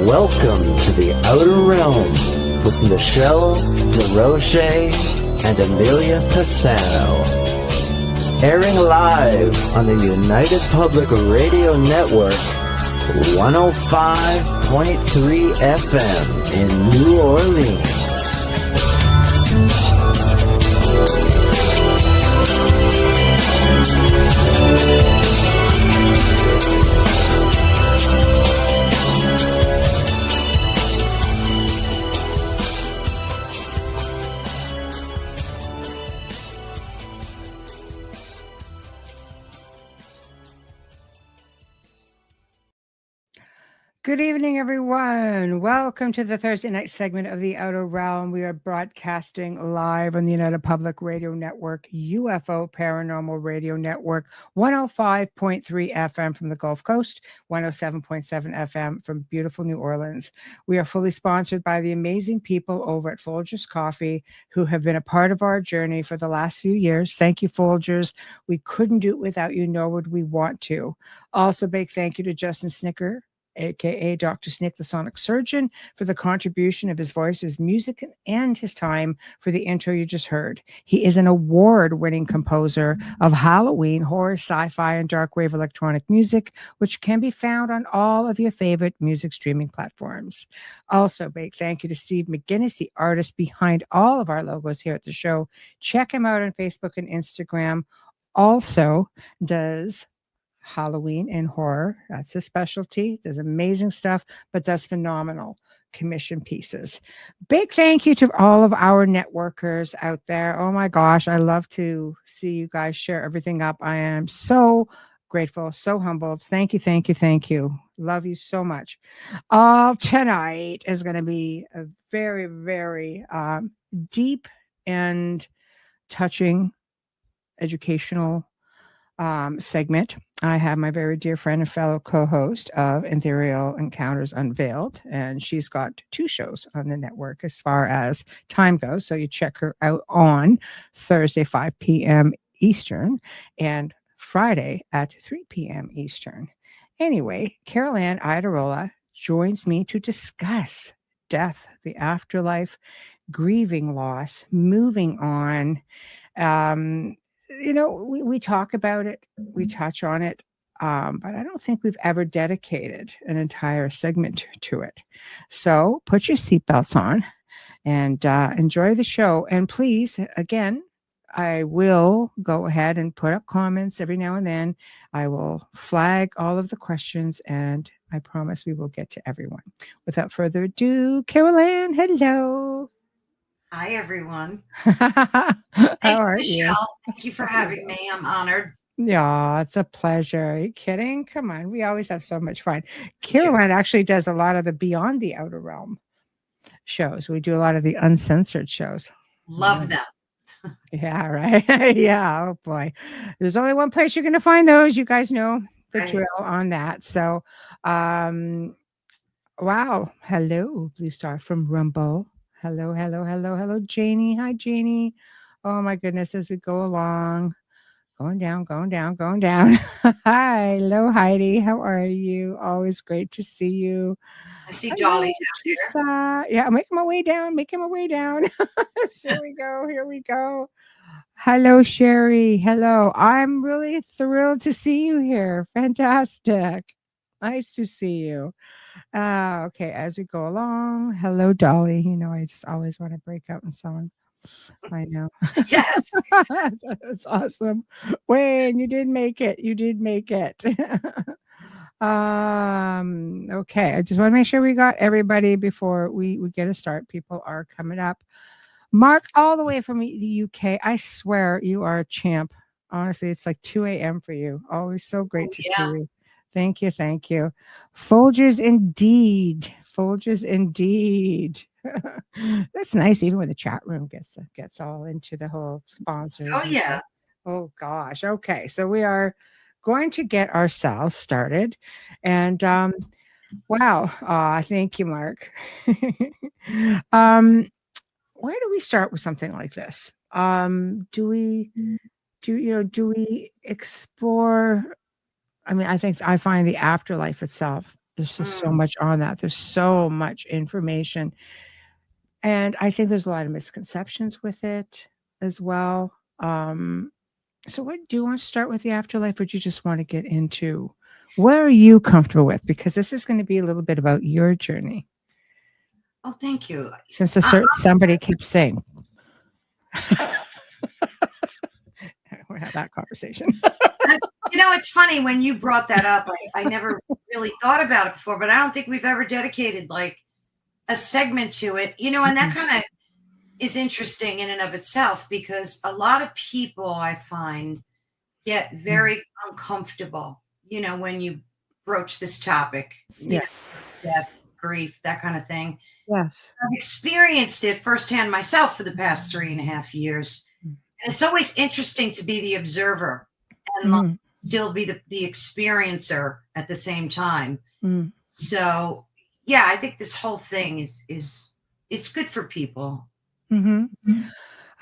Welcome to the Outer Realm with Michelle Desrochers and Amelia Pisano. Airing live on the United Public Radio Network, 105.3 FM in New Orleans. Good evening, everyone. Welcome to the Thursday night segment of the Outer Realm. We are broadcasting live on the United Public Radio Network, UFO Paranormal Radio Network, 105.3 FM from the Gulf Coast, 107.7 FM from beautiful New Orleans. We are fully sponsored by the amazing people over at Folgers Coffee who have been a part of our journey for the last few years. Thank you, Folgers. We couldn't do it without you, nor would we want to. Also, big thank you to Justin Snicker, aka Dr. Snick, the Sonic Surgeon, for the contribution of his voice, his music, and his time for the intro you just heard. He is an award-winning composer of Halloween, horror, sci-fi, and dark wave electronic music, which can be found on all of your favorite music streaming platforms. Also, big thank you to Steve McGinnis, the artist behind all of our logos here at the show. Check him out on Facebook and Instagram. Also does Halloween and horror. That's his specialty. Does amazing stuff, but does phenomenal commission pieces. Big thank you to all of our networkers out there. Oh my gosh, I love to see you guys share everything up. I am so grateful, so humbled. Thank you, thank you, thank you. Love you so much. Tonight is going to be a very, very deep and touching educational segment. I have my very dear friend and fellow co-host of Ethereal Encounters Unveiled, and she's got 2 shows on the network as far as time goes. So you check her out on Thursday, 5 p.m. Eastern, and Friday at 3 p.m. Eastern. Anyway, Carolann Iadorola joins me to discuss death, the afterlife, grieving loss, moving on. We talk about it, we touch on it, but I don't think we've ever dedicated an entire segment to it. So put your seatbelts on and enjoy the show. And please, again, I will go ahead and put up comments every now and then. I will flag all of the questions, and I promise we will get to everyone. Without further ado, Carolann, hello. Hi, everyone. How are Michelle. you? Thank you for having me. I'm honored. Yeah, it's a pleasure. Are you kidding? Come on. We always have so much fun. Carolann actually does a lot of the Beyond the Outer Realm shows. We do a lot of the uncensored shows. Love them. Yeah, right. Yeah. Oh, boy. There's only one place you're going to find those. You guys know the drill on that. So, wow. Hello, Blue Star from Rumble. Hello, hello, hello, hello, Janie. Hi, Janie. Oh, my goodness, as we go along. Going down, going down, going down. Hi, hello, Heidi. How are you? Always great to see you. I see Dolly's out here. Yeah, I'm making my way down, making my way down. Here we go, here we go. Hello, Sherry. Hello. I'm really thrilled to see you here. Fantastic. Nice to see you. Okay, as we go along. Hello, Dolly. You know, I just always want to break out in song. I know. Yes. That's awesome. Wayne, you did make it. You did make it. Okay, I just want to make sure we got everybody before we get a start. People are coming up. Mark, all the way from the UK. I swear you are a champ. Honestly, it's like 2 a.m. for you. Always so great to see you. Thank you. Thank you. Folgers indeed. Folgers indeed. That's nice. Even when the chat room gets all into the whole sponsors. Oh, yeah. Oh, gosh. Okay. So we are going to get ourselves started. And wow. Thank you, Mark. Where do we start with something like this? Do we explore? I mean, I find the afterlife itself There's just so much on that. There's so much information. And I think there's a lot of misconceptions with it as well. So what do you want to start with the afterlife, or do you just want to get into what are you comfortable with? Because this is going to be a little bit about your journey. Oh, thank you. Since somebody keeps saying, we'll have that conversation. It's funny when you brought that up. I never really thought about it before, but I don't think we've ever dedicated like a segment to it, and that kind of is interesting in and of itself, because a lot of people I find get very uncomfortable, when you broach this topic, death, grief, that kind of thing. Yes. I've experienced it firsthand myself for the past 3.5 years. And it's always interesting to be the observer and still be the experiencer at the same time. So yeah, I think this whole thing is good for people.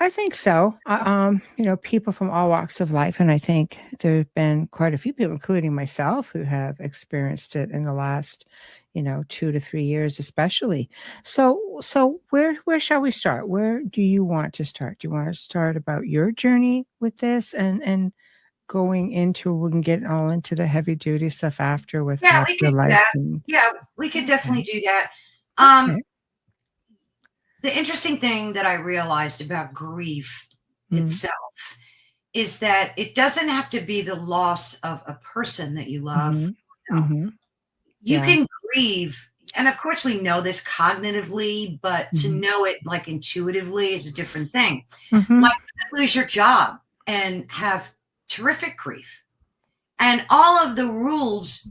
I think so. People from all walks of life, and I think there have been quite a few people, including myself, who have experienced it in the last, 2 to 3 years, especially. So where shall we start? Where do you want to start? Do you want to start about your journey with this, and going into, we can get all into the heavy duty stuff after with afterlife? We could definitely do that. The interesting thing that I realized about grief itself is that it doesn't have to be the loss of a person that you love. You can grieve. And of course we know this cognitively, but to know it like intuitively is a different thing. Like lose your job and have terrific grief. And all of the rules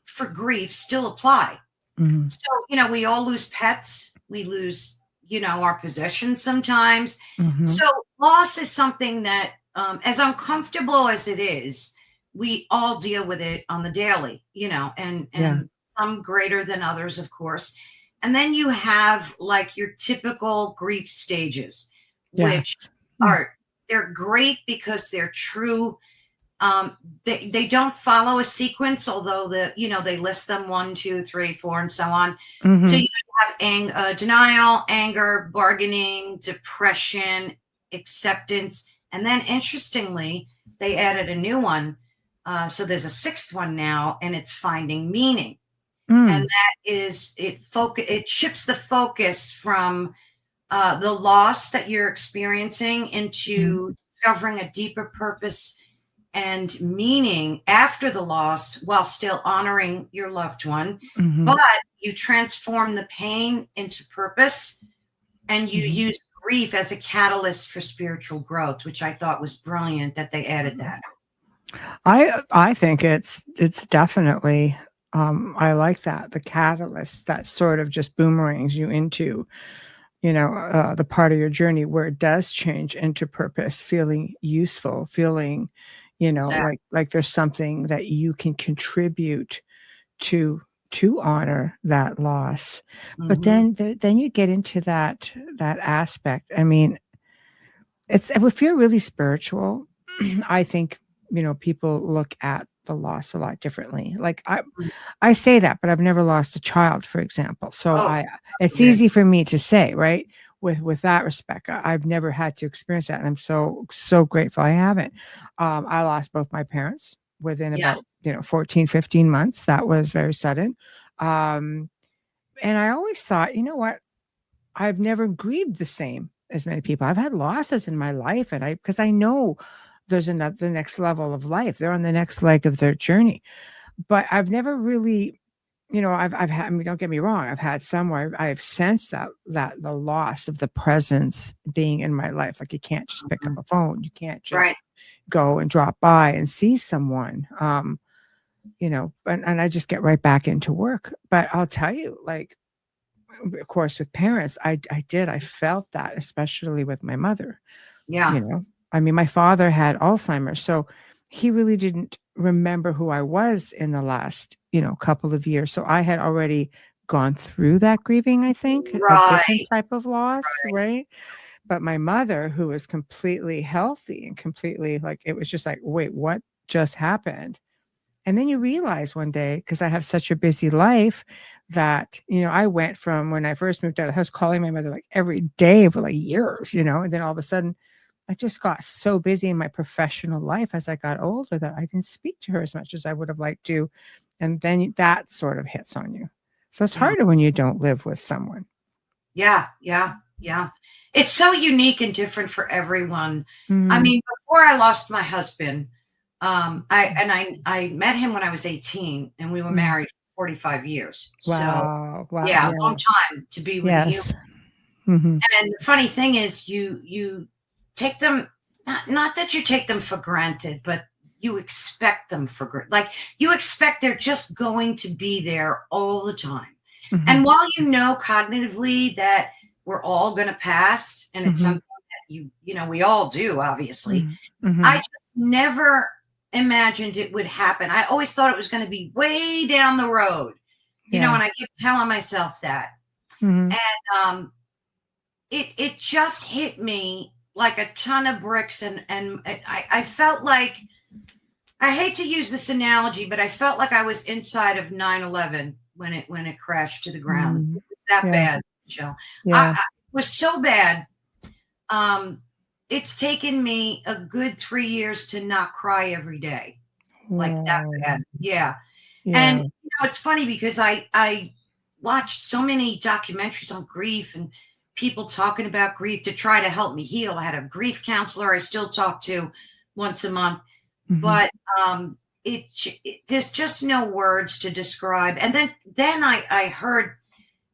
for grief still apply. So, we all lose pets. We lose our possessions sometimes. So loss is something that, as uncomfortable as it is, we all deal with it on the daily, and some greater than others, of course. And then you have like your typical grief stages, which they're great because they're true. They don't follow a sequence, although they list them 1, 2, 3, 4, and so on. So you have denial, anger, bargaining, depression, acceptance, and then interestingly, they added a new one. So there's a 6th one now, and it's finding meaning, and that is it shifts the focus from the loss that you're experiencing into discovering a deeper purpose and meaning after the loss, while still honoring your loved one. But you transform the pain into purpose, and you use grief as a catalyst for spiritual growth, which I thought was brilliant that they added that. I think it's definitely, I like that, the catalyst that sort of just boomerangs you into, the part of your journey where it does change into purpose, feeling useful, feeling, Exactly. like there's something that you can contribute to honor that loss. But then you get into that aspect. I mean, if you're really spiritual, I think, people look at the loss a lot differently. Like I say that, but I've never lost a child, for example. So it's easy for me to say, right? With that respect, I've never had to experience that. And I'm so grateful I haven't. I lost both my parents within about, 14, 15 months. That was very sudden. And I always thought, what? I've never grieved the same as many people. I've had losses in my life, and because I know there's the next level of life. They're on the next leg of their journey. But I've never really, I've had, don't get me wrong, I've had some where I've sensed that the loss of the presence being in my life. Like you can't just pick up a phone. You can't just go and drop by and see someone, and I just get right back into work. But I'll tell you, like, of course, with parents, I felt that, especially with my mother. Yeah. I mean, my father had Alzheimer's, so he really didn't remember who I was in the last, couple of years. So I had already gone through that grieving, I think, a different type of loss, right? But my mother, who was completely healthy and completely, like, it was just like, wait, what just happened? And then you realize one day, because I have such a busy life, that, I went from when I first moved out of the house calling my mother like every day for like years, and then all of a sudden I just got so busy in my professional life as I got older that I didn't speak to her as much as I would have liked to. And then that sort of hits on you. So it's harder when you don't live with someone. Yeah. It's so unique and different for everyone. I mean, before I lost my husband, I met him when I was 18 and we were married for 45 years. Wow. So yeah, a long time to be with you. And the funny thing is you take them, not that you take them for granted, but you expect them for granted. Like you expect they're just going to be there all the time. And while cognitively that we're all going to pass, and it's something that we all do, obviously, I just never imagined it would happen. I always thought it was going to be way down the road, and I kept telling myself that. And it just hit me like a ton of bricks, and I felt like, I hate to use this analogy, but I felt like I was inside of 9/11 when it crashed to the ground. It was that bad, Jill. It was so bad. It's taken me a good 3 years to not cry every day, like that bad. Yeah. And it's funny because I watched so many documentaries on grief and people talking about grief to try to help me heal. I had a grief counselor I still talk to once a month, but there's just no words to describe. And then I heard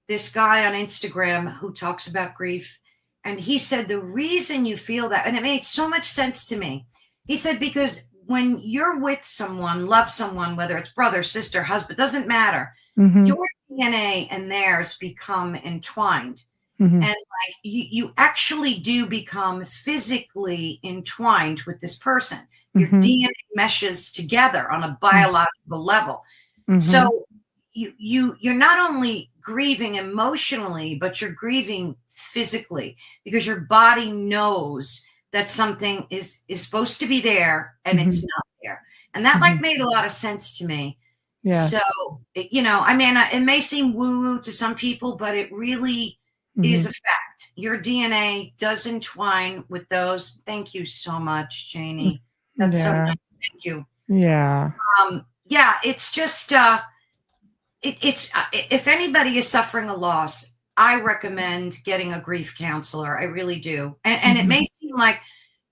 this guy on Instagram who talks about grief, and he said the reason you feel that, and it made so much sense to me. He said, because when you're with someone, love someone, whether it's brother, sister, husband, doesn't matter, your DNA and theirs become entwined. And like you actually do become physically entwined with this person. Your DNA meshes together on a biological level. So you're not only grieving emotionally, but you're grieving physically, because your body knows that something is supposed to be there and it's not there. And that like made a lot of sense to me. Yeah. So, I mean, it may seem woo-woo to some people, but it really is a fact. Your DNA does entwine with those. Thank you so much, Janie. That's so nice. Thank you. Yeah. It's just, if anybody is suffering a loss, I recommend getting a grief counselor. I really do. And it may seem like,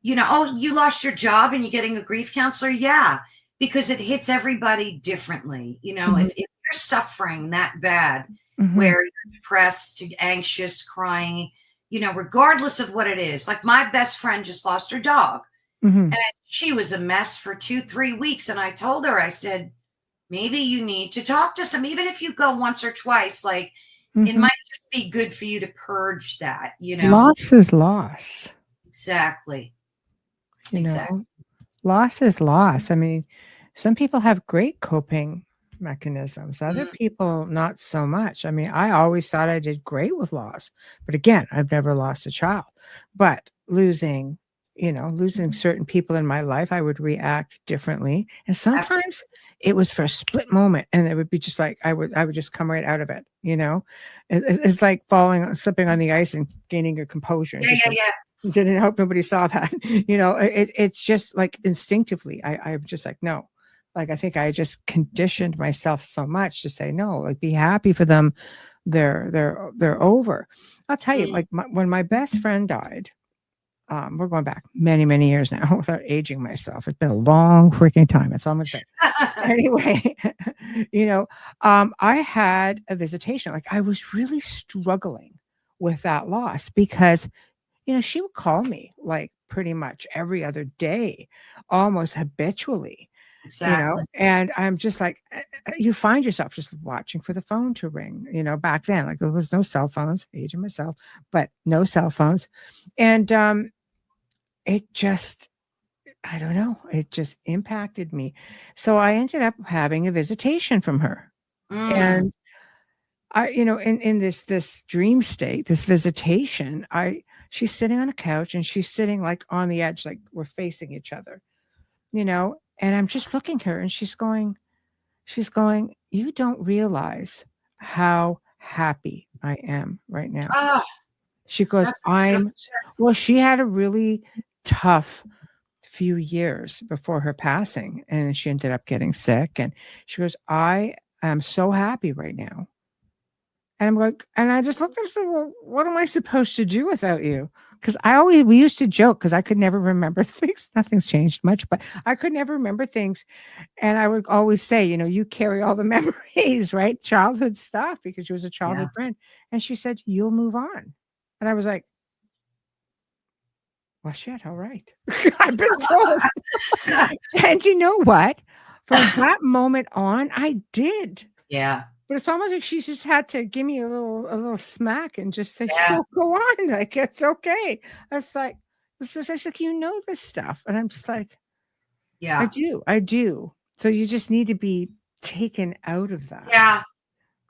oh, you lost your job and you're getting a grief counselor. Yeah, because it hits everybody differently. If you're suffering that bad, where you're depressed, anxious, crying, regardless of what it is. Like my best friend just lost her dog. And she was a mess for 2-3 weeks. And I told her, I said, maybe you need to talk to some, even if you go once or twice, like it might just be good for you to purge that, Loss is loss. Exactly. Loss is loss. I mean, some people have great coping mechanisms. Other people, not so much. I mean, I always thought I did great with loss. But again, I've never lost a child. But losing certain people in my life, I would react differently. And sometimes it was for a split moment, and it would be just like I would just come right out of it. It's like slipping on the ice and gaining your composure. Didn't hope nobody saw that. It's just like instinctively, I'm just like, no. Like I think I just conditioned myself so much to say no. Like be happy for them. They're over. I'll tell you, like when my best friend died. We're going back many, many years now without aging myself. It's been a long freaking time. That's all I'm going to say. Anyway, I had a visitation. Like I was really struggling with that loss because, she would call me like pretty much every other day, almost habitually. Exactly. And I'm just like, you find yourself just watching for the phone to ring, back then, like there was no cell phones, aging myself, but no cell phones. And, it just, I don't know, it just impacted me. So I ended up having a visitation from her. And I, in this dream state, this visitation, she's sitting on a couch and she's sitting like on the edge, like we're facing each other, and I'm just looking at her and she's going, She's going, you don't realize how happy I am right now. Oh, She goes, that's beautiful. well, she had a really tough few years before her passing, and she ended up getting sick. And she goes, I am so happy right now. And I'm like, and I just looked at her and said, well, what am I supposed to do without you? Because we used to joke because I could never remember things. Nothing's changed much, but I could never remember things. And I would always say, you carry all the memories, right? Childhood stuff, because she was a childhood friend. And she said, you'll move on. And I was like, well, shit, all right. I've been told. And you know what? From that moment on, I did. Yeah. But it's almost like she just had to give me a little smack and just say, "Oh, go on, like it's okay." It's like, it's like this stuff, and I'm just like, yeah, I do. So you just need to be taken out of that. Yeah.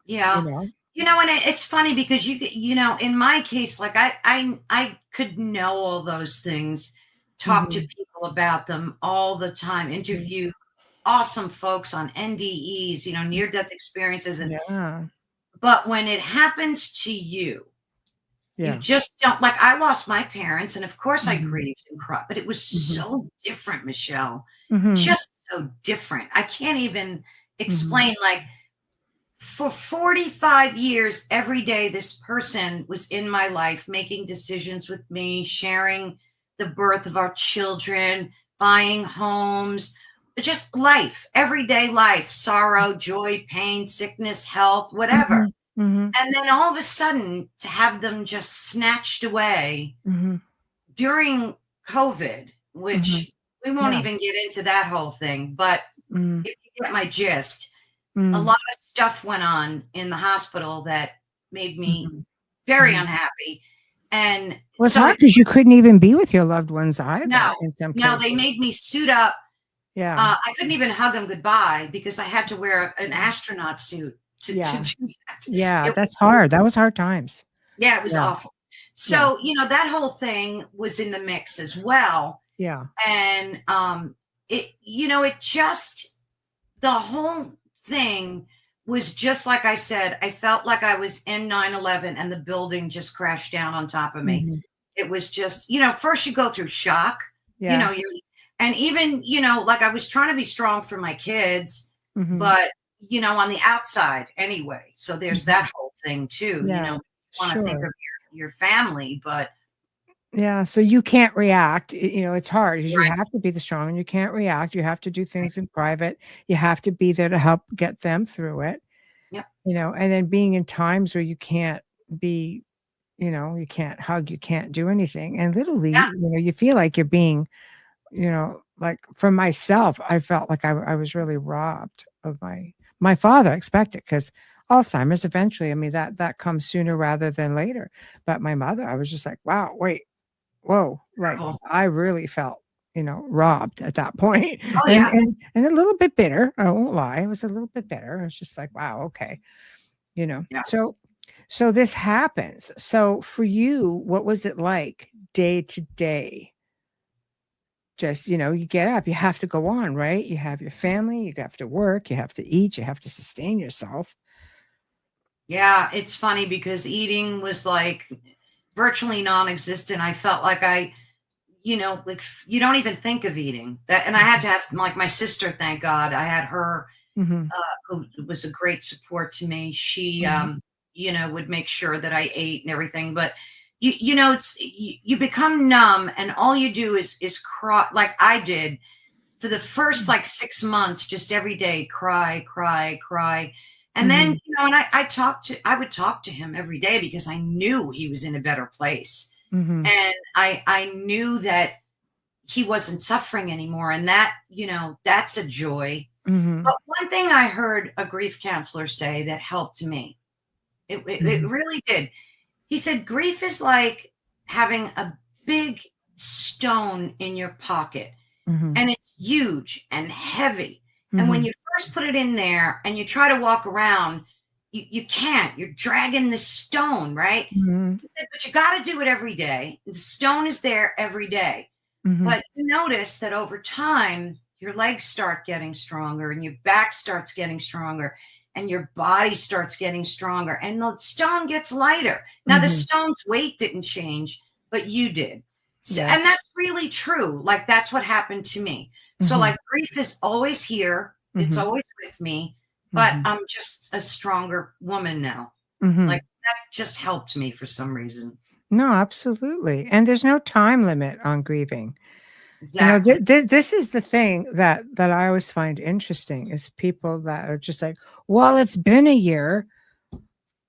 You know, And it's funny because in my case, like I could know all those things, talk to people about them all the time, interview awesome folks on NDEs, near-death experiences, but when it happens to you, you just don't, like, I lost my parents, and of course I grieved and cried, but it was so different, Michelle, just so different. I can't even explain, like, for 45 years, every day, this person was in my life, making decisions with me, sharing the birth of our children, buying homes, just life, everyday life, sorrow, joy, pain, sickness, health, whatever. And then all of a sudden, to have them just snatched away during COVID, which we won't even get into that whole thing, but if you get my gist, a lot of stuff went on in the hospital that made me very unhappy. And well, it's hard because you couldn't even be with your loved ones either. No, they made me suit up. Yeah. I couldn't even hug them goodbye because I had to wear an astronaut suit to do that. Yeah, that's hard. That was hard times. Yeah, it was awful. So, that whole thing was in the mix as well. Yeah. And it just, the whole thing was just like I said, I felt like I was in 9/11 and the building just crashed down on top of me. It was just, first you go through shock, and even, like I was trying to be strong for my kids, but, on the outside anyway. So there's that whole thing too, you want to think of your family, but. Yeah. So you can't react. It's hard because you have to be the strong and you can't react. You have to do things in private. You have to be there to help get them through it. Yep. And then being in times where you can't be, you can't hug, you can't do anything. And literally, you feel like you're being, like for myself, I felt like I was really robbed of my father. I expect it because Alzheimer's eventually, I mean, that comes sooner rather than later. But my mother, I was just like, wow, whoa, like I really felt, robbed at that point. Oh, yeah. And a little bit bitter. I won't lie. It was a little bit bitter. I was just like, wow, okay. Yeah. So this happens. So for you, what was it like day to day? Just, you get up, you have to go on, right? You have your family, you have to work, you have to eat, you have to sustain yourself. Yeah, it's funny because eating was like virtually non-existent. I felt like like you don't even think of eating that. And I had to have, like, my sister, thank God I had her, who was a great support to me. She, would make sure that I ate and everything, but you become numb and all you do is cry, like I did for the first like 6 months, just every day, cry. And then, and I would talk to him every day because I knew he was in a better place. And I knew that he wasn't suffering anymore. And that, that's a joy. But one thing I heard a grief counselor say that helped me, it really did. He said, grief is like having a big stone in your pocket and it's huge and heavy. And when you first put it in there and you try to walk around, you can't. You're dragging the stone, right? He said, but you got to do it every day. The stone is there every day. But you notice that over time, your legs start getting stronger and your back starts getting stronger and your body starts getting stronger and the stone gets lighter. Now, the stone's weight didn't change, but you did. So, and that's really true. Like, that's what happened to me. So like, grief is always here. It's always with me, but I'm just a stronger woman now. Like, that just helped me for some reason. No, absolutely. And there's no time limit on grieving. Exactly. You know, this is the thing that I always find interesting is people that are just like, well, it's been a year.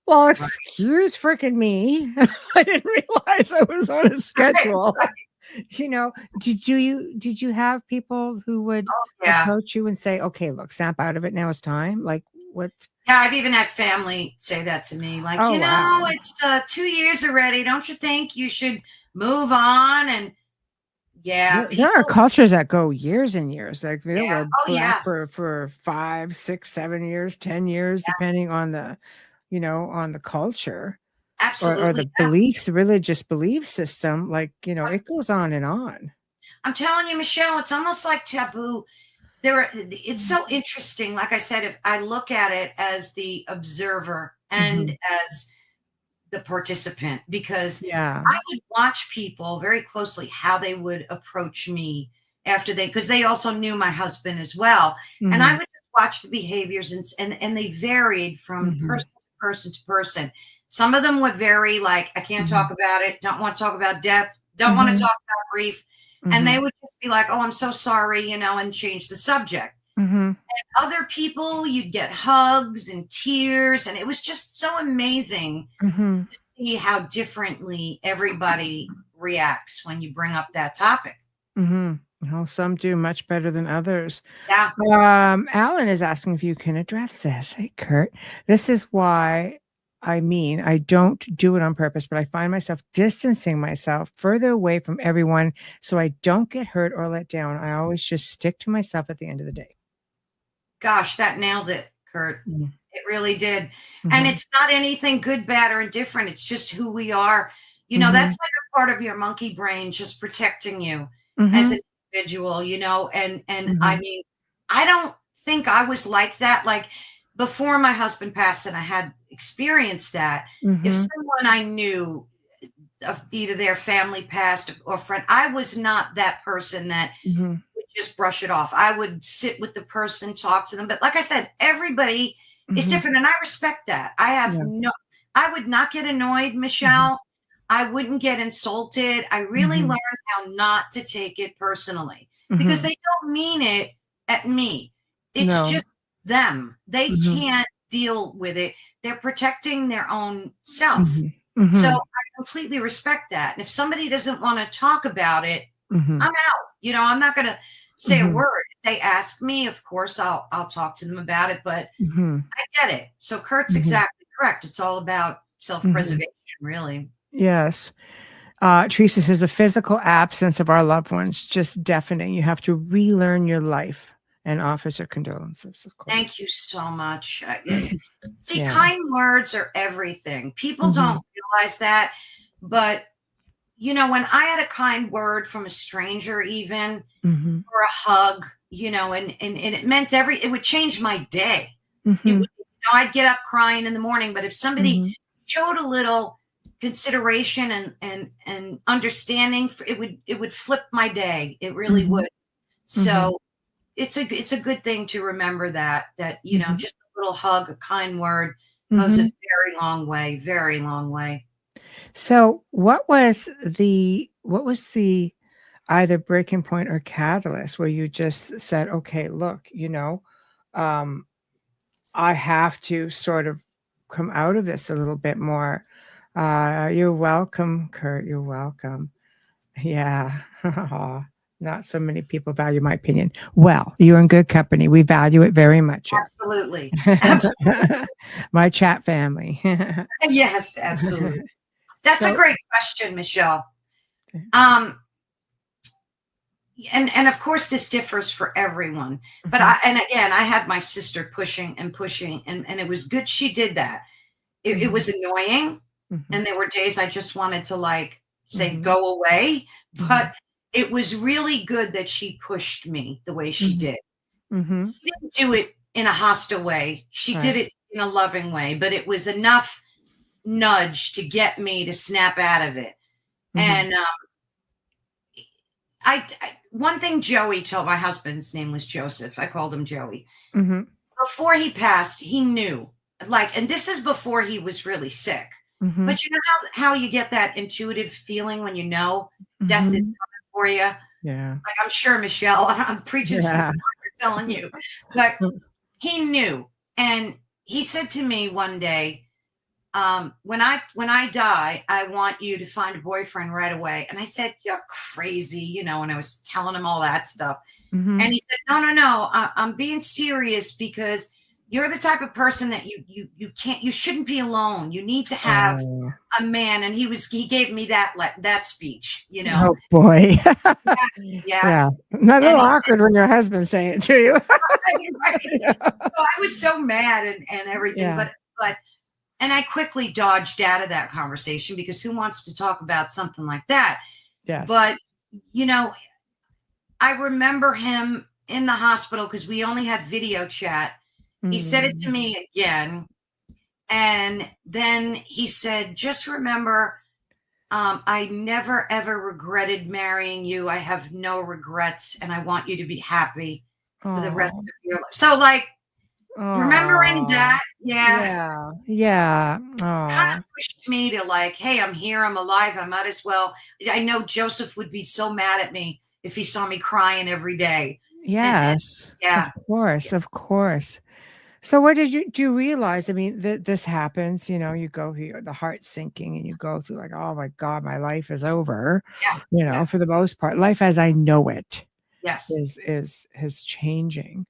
Well, excuse freaking me. I didn't realize I was on a schedule. You know, did you have people who would approach you and say, okay, look, snap out of it. Now it's time. Like, what? Yeah, I've even had family say that to me. Like, it's 2 years already. Don't you think you should move on? And there are cultures that go years and years. Like they were black for 5, 6, 7 years, 10 years, depending on the, on the culture. Absolutely. Or the beliefs, the religious belief system. Like, it goes on and on. I'm telling you, Michelle, it's almost like taboo. It's so interesting. Like I said, if I look at it as the observer and as the participant, because I would watch people very closely, how they would approach me after because they also knew my husband as well. And I would watch the behaviors and they varied from person to person. Some of them would vary, like, I can't talk about it, don't want to talk about death, don't want to talk about grief. And they would just be like, oh, I'm so sorry, and change the subject. And other people, you'd get hugs and tears. And it was just so amazing to see how differently everybody reacts when you bring up that topic. Oh, some do much better than others. Yeah. Alan is asking if you can address this. Hey, Kurt, this is why I don't do it on purpose, but I find myself distancing myself further away from everyone so I don't get hurt or let down. I always just stick to myself at the end of the day. Gosh, that nailed it, Kurt. It really did. And it's not anything good, bad, or indifferent. It's just who we are. That's like a part of your monkey brain just protecting you as an individual, and I mean, I don't think I was like that. Like, before my husband passed and I had experienced that, if someone I knew of either their family passed or friend, I was not that person that would just brush it off. I would sit with the person, talk to them. But like I said, everybody is different. And I respect that. I would not get annoyed, Michelle. I wouldn't get insulted. I really learned how not to take it personally because they don't mean it at me. It's just them. They can't deal with it. They're protecting their own self. So I completely respect that. And if somebody doesn't want to talk about it, I'm out. I'm not going to say a word. If they ask me, of course, I'll talk to them about it, but I get it. So Kurt's exactly correct. It's all about self-preservation, really. Yes. Teresa says the physical absence of our loved ones, just deafening. You have to relearn your life. And offers her condolences, of course. Thank you so much. See, kind words are everything. People don't realize that. But, when I had a kind word from a stranger even, or a hug, and it meant it would change my day. I'd get up crying in the morning. But if somebody showed a little consideration and understanding, it would flip my day. It really would. So it's a good thing to remember that just a little hug, a kind word goes a very long way. So what was the either breaking point or catalyst where you just said, okay, look, I have to sort of come out of this a little bit more. You're welcome, Kurt. You're welcome. Yeah. Not so many people value my opinion. Well, you're in good company. We value it very much. Absolutely. My chat family. Yes, absolutely. That's a great question, Michelle. And of course this differs for everyone. But I had my sister pushing, and it was good she did that. It was annoying. And there were days I just wanted to say, go away. But it was really good that she pushed me the way she did. Mm-hmm. She didn't do it in a hostile way. She did it in a loving way, but it was enough nudge to get me to snap out of it. And I one thing Joey told, my husband's name was Joseph. I called him Joey. Before he passed, he knew, like, and this is before he was really sick. But you know how you get that intuitive feeling when you know death is coming for you? Yeah. Like, I'm sure, Michelle, I'm preaching to the choir telling you, but he knew. And he said to me one day, when I die, I want you to find a boyfriend right away. And I said, you're crazy, you know, and I was telling him all that stuff. And he said, no, I'm being serious, because you're the type of person that you shouldn't be alone. You need to have a man. And he gave me that speech, you know. Oh boy. Yeah. Not a little awkward when your husband's saying it to you. Right. So I was so mad and everything, but and I quickly dodged out of that conversation, because who wants to talk about something like that? Yes. But, you know, I remember him in the hospital, because we only had video chat. He said it to me again. And then he said, just remember, I never, ever regretted marrying you. I have no regrets, and I want you to be happy for the rest of your life. So, like, remembering that, yeah, kind of pushed me to, like, hey, I'm here, I'm alive, I might as well. I know Joseph would be so mad at me if he saw me crying every day. Yes. And Of course. So what do you realize? I mean, this happens, you know, you go through the heart sinking, and you go through like, oh my God, my life is over. You know, for the most part, life as I know it is changing,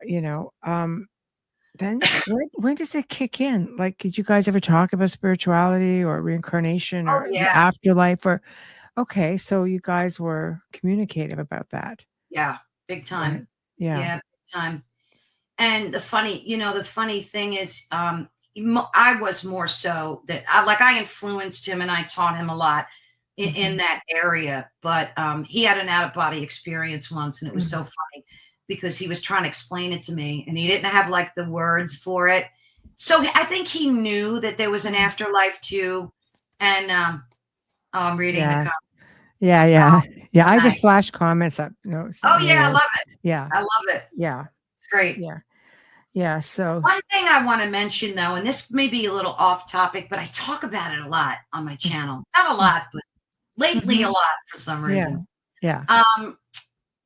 you know. Then when does it kick in? Like, did you guys ever talk about spirituality or reincarnation or the afterlife? Or okay, so you guys were communicative about that. Yeah, big time. Right. Yeah, big time. And the funny thing is, I was more so that I influenced him, and I taught him a lot in that area. But he had an out-of-body experience once, and it was so funny, because he was trying to explain it to me, and he didn't have like the words for it. So I think he knew that there was an afterlife too. And I'm reading the comments. Yeah. I just flashed comments up. No. I love it. Yeah, I love it. Yeah, it's great. Yeah. So one thing I want to mention, though, and this may be a little off topic, but I talk about it a lot on my channel. Not a lot, but lately a lot for some reason. Yeah.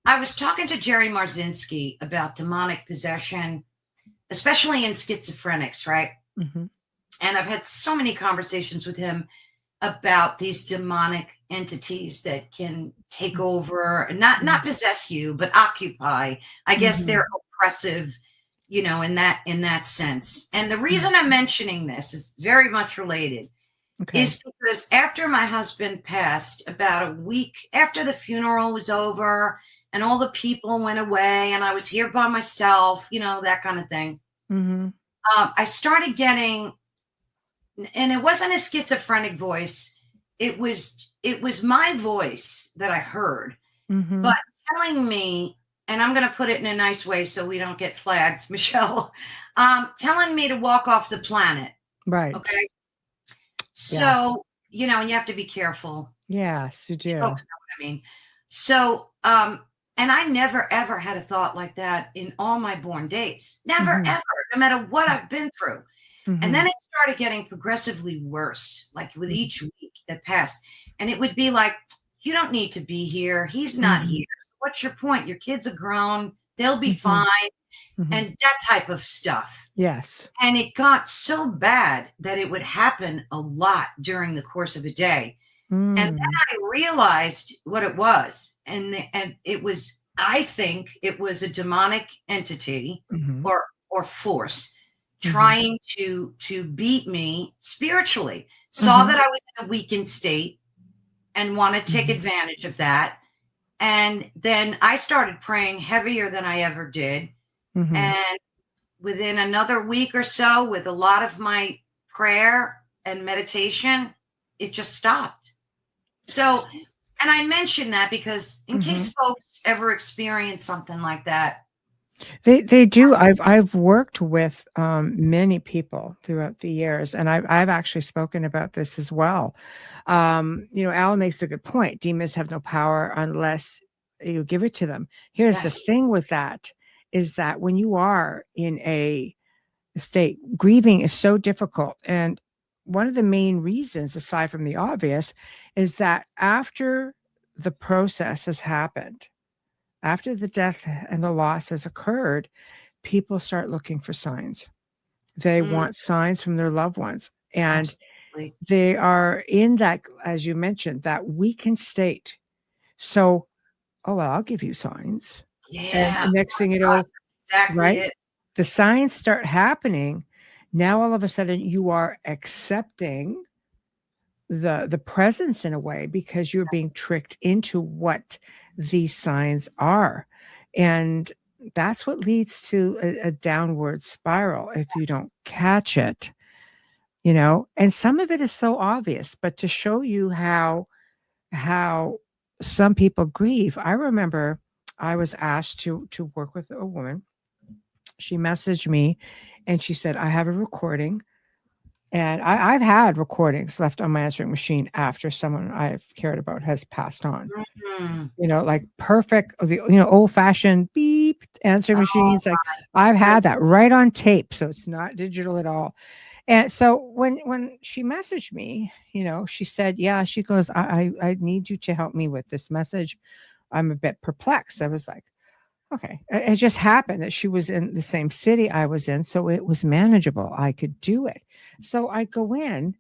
I was talking to Jerry Marzinski about demonic possession, especially in schizophrenics, right? And I've had so many conversations with him about these demonic entities that can take over and not possess you, but occupy. I guess they're oppressive, you know, in that sense. And the reason I'm mentioning this is very much related, is because after my husband passed, about a week after the funeral was over and all the people went away and I was here by myself, you know, that kind of thing. I started getting, and it wasn't a schizophrenic voice. It was my voice that I heard, but telling me, and I'm going to put it in a nice way so we don't get flagged, Michelle, telling me to walk off the planet. Right. Okay. So, you know, and you have to be careful. Yes, you do. Folks know what I mean. So, and I never, ever had a thought like that in all my born days. Never, ever, no matter what I've been through. And then it started getting progressively worse, like with each week that passed. And it would be like, you don't need to be here. He's not here. What's your point? Your kids are grown. They'll be fine. And that type of stuff. Yes. And it got so bad that it would happen a lot during the course of a day. And then I realized what it was. And it was, I think it was a demonic entity or force trying to beat me spiritually. Saw that I was in a weakened state and wanted to take advantage of that. And then I started praying heavier than I ever did. And within another week or so, with a lot of my prayer and meditation, it just stopped. So And I mention that because in case folks ever experience something like that. They do. I've worked with many people throughout the years, and I've actually spoken about this as well. Alan makes a good point. Demons have no power unless you give it to them. Here's the thing with that, is that when you are in a state, grieving is so difficult. And one of the main reasons, aside from the obvious, is that after the process has happened, after the death and the loss has occurred, people start looking for signs. They want signs from their loved ones. And Absolutely. they are in that, as you mentioned, that weakened state. So, I'll give you signs. Yeah. And next thing you know, exactly right? it. The signs start happening. Now, all of a sudden, you are accepting the presence in a way, because you're being tricked into what these signs are. And that's what leads to a downward spiral if you don't catch it, and some of it is so obvious, but to show you how some people grieve. I remember I was asked to work with a woman. She messaged me and she said, I have a recording. And I've had recordings left on my answering machine after someone I've cared about has passed on. Like perfect, old fashioned beep answering machines. Like I've had that right on tape. So it's not digital at all. And so when she messaged me, she said, yeah, she goes, I need you to help me with this message. I'm a bit perplexed. I was like, okay. It just happened that she was in the same city I was in, so it was manageable. I could do it. So I go in,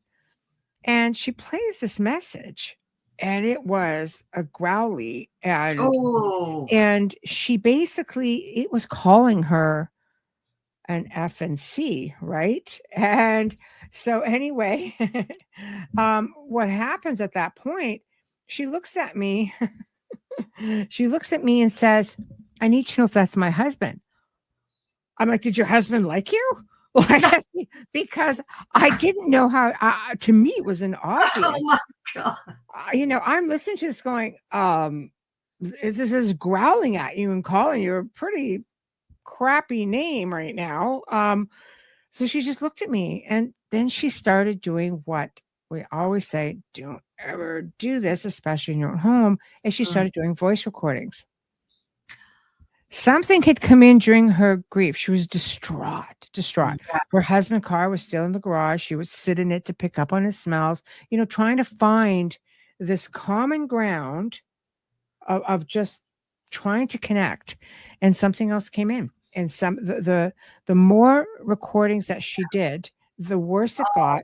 and she plays this message, and it was a growly, and she basically, it was calling her an F and C, right? And so anyway, what happens at that point? She looks at me. She looks at me and says, I need to know if that's my husband. I'm like, did your husband like you? Like, because I didn't know how, to me, it was an obvious. Oh my God. I'm listening to this going, this is growling at you and calling you a pretty crappy name right now. So she just looked at me, and then she started doing what we always say, don't ever do this, especially in your own home. And she started doing voice recordings. Something had come in during her grief. She was distraught. Her husband's car was still in the garage. She would sit in it to pick up on his smells, trying to find this common ground of just trying to connect. And something else came in. And the more recordings that she did, the worse it got.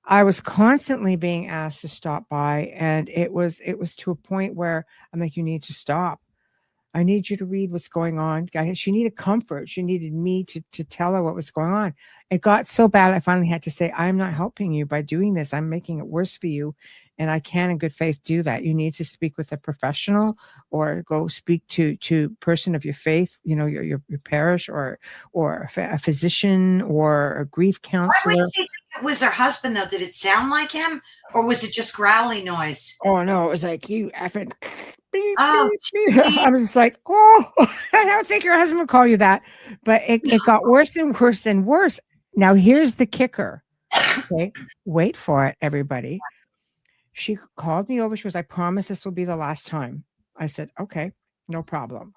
I was constantly being asked to stop by, and it was to a point where I'm like, you need to stop. I need you to read what's going on. She needed comfort. She needed me to tell her what was going on. It got so bad, I finally had to say, I'm not helping you by doing this. I'm making it worse for you. And I can't in good faith do that. You need to speak with a professional, or go speak to person of your faith, your parish, or a physician, or a grief counselor. Why would you think it was her husband, though? Did it sound like him, or was it just growly noise? Oh, no, it was like, you effing beep, beep, beep. I was just like, I don't think your husband would call you that. But it got worse and worse and worse. Now, here's the kicker. Okay, wait for it, everybody. She called me over. She goes, I promise this will be the last time. I said, okay, no problem.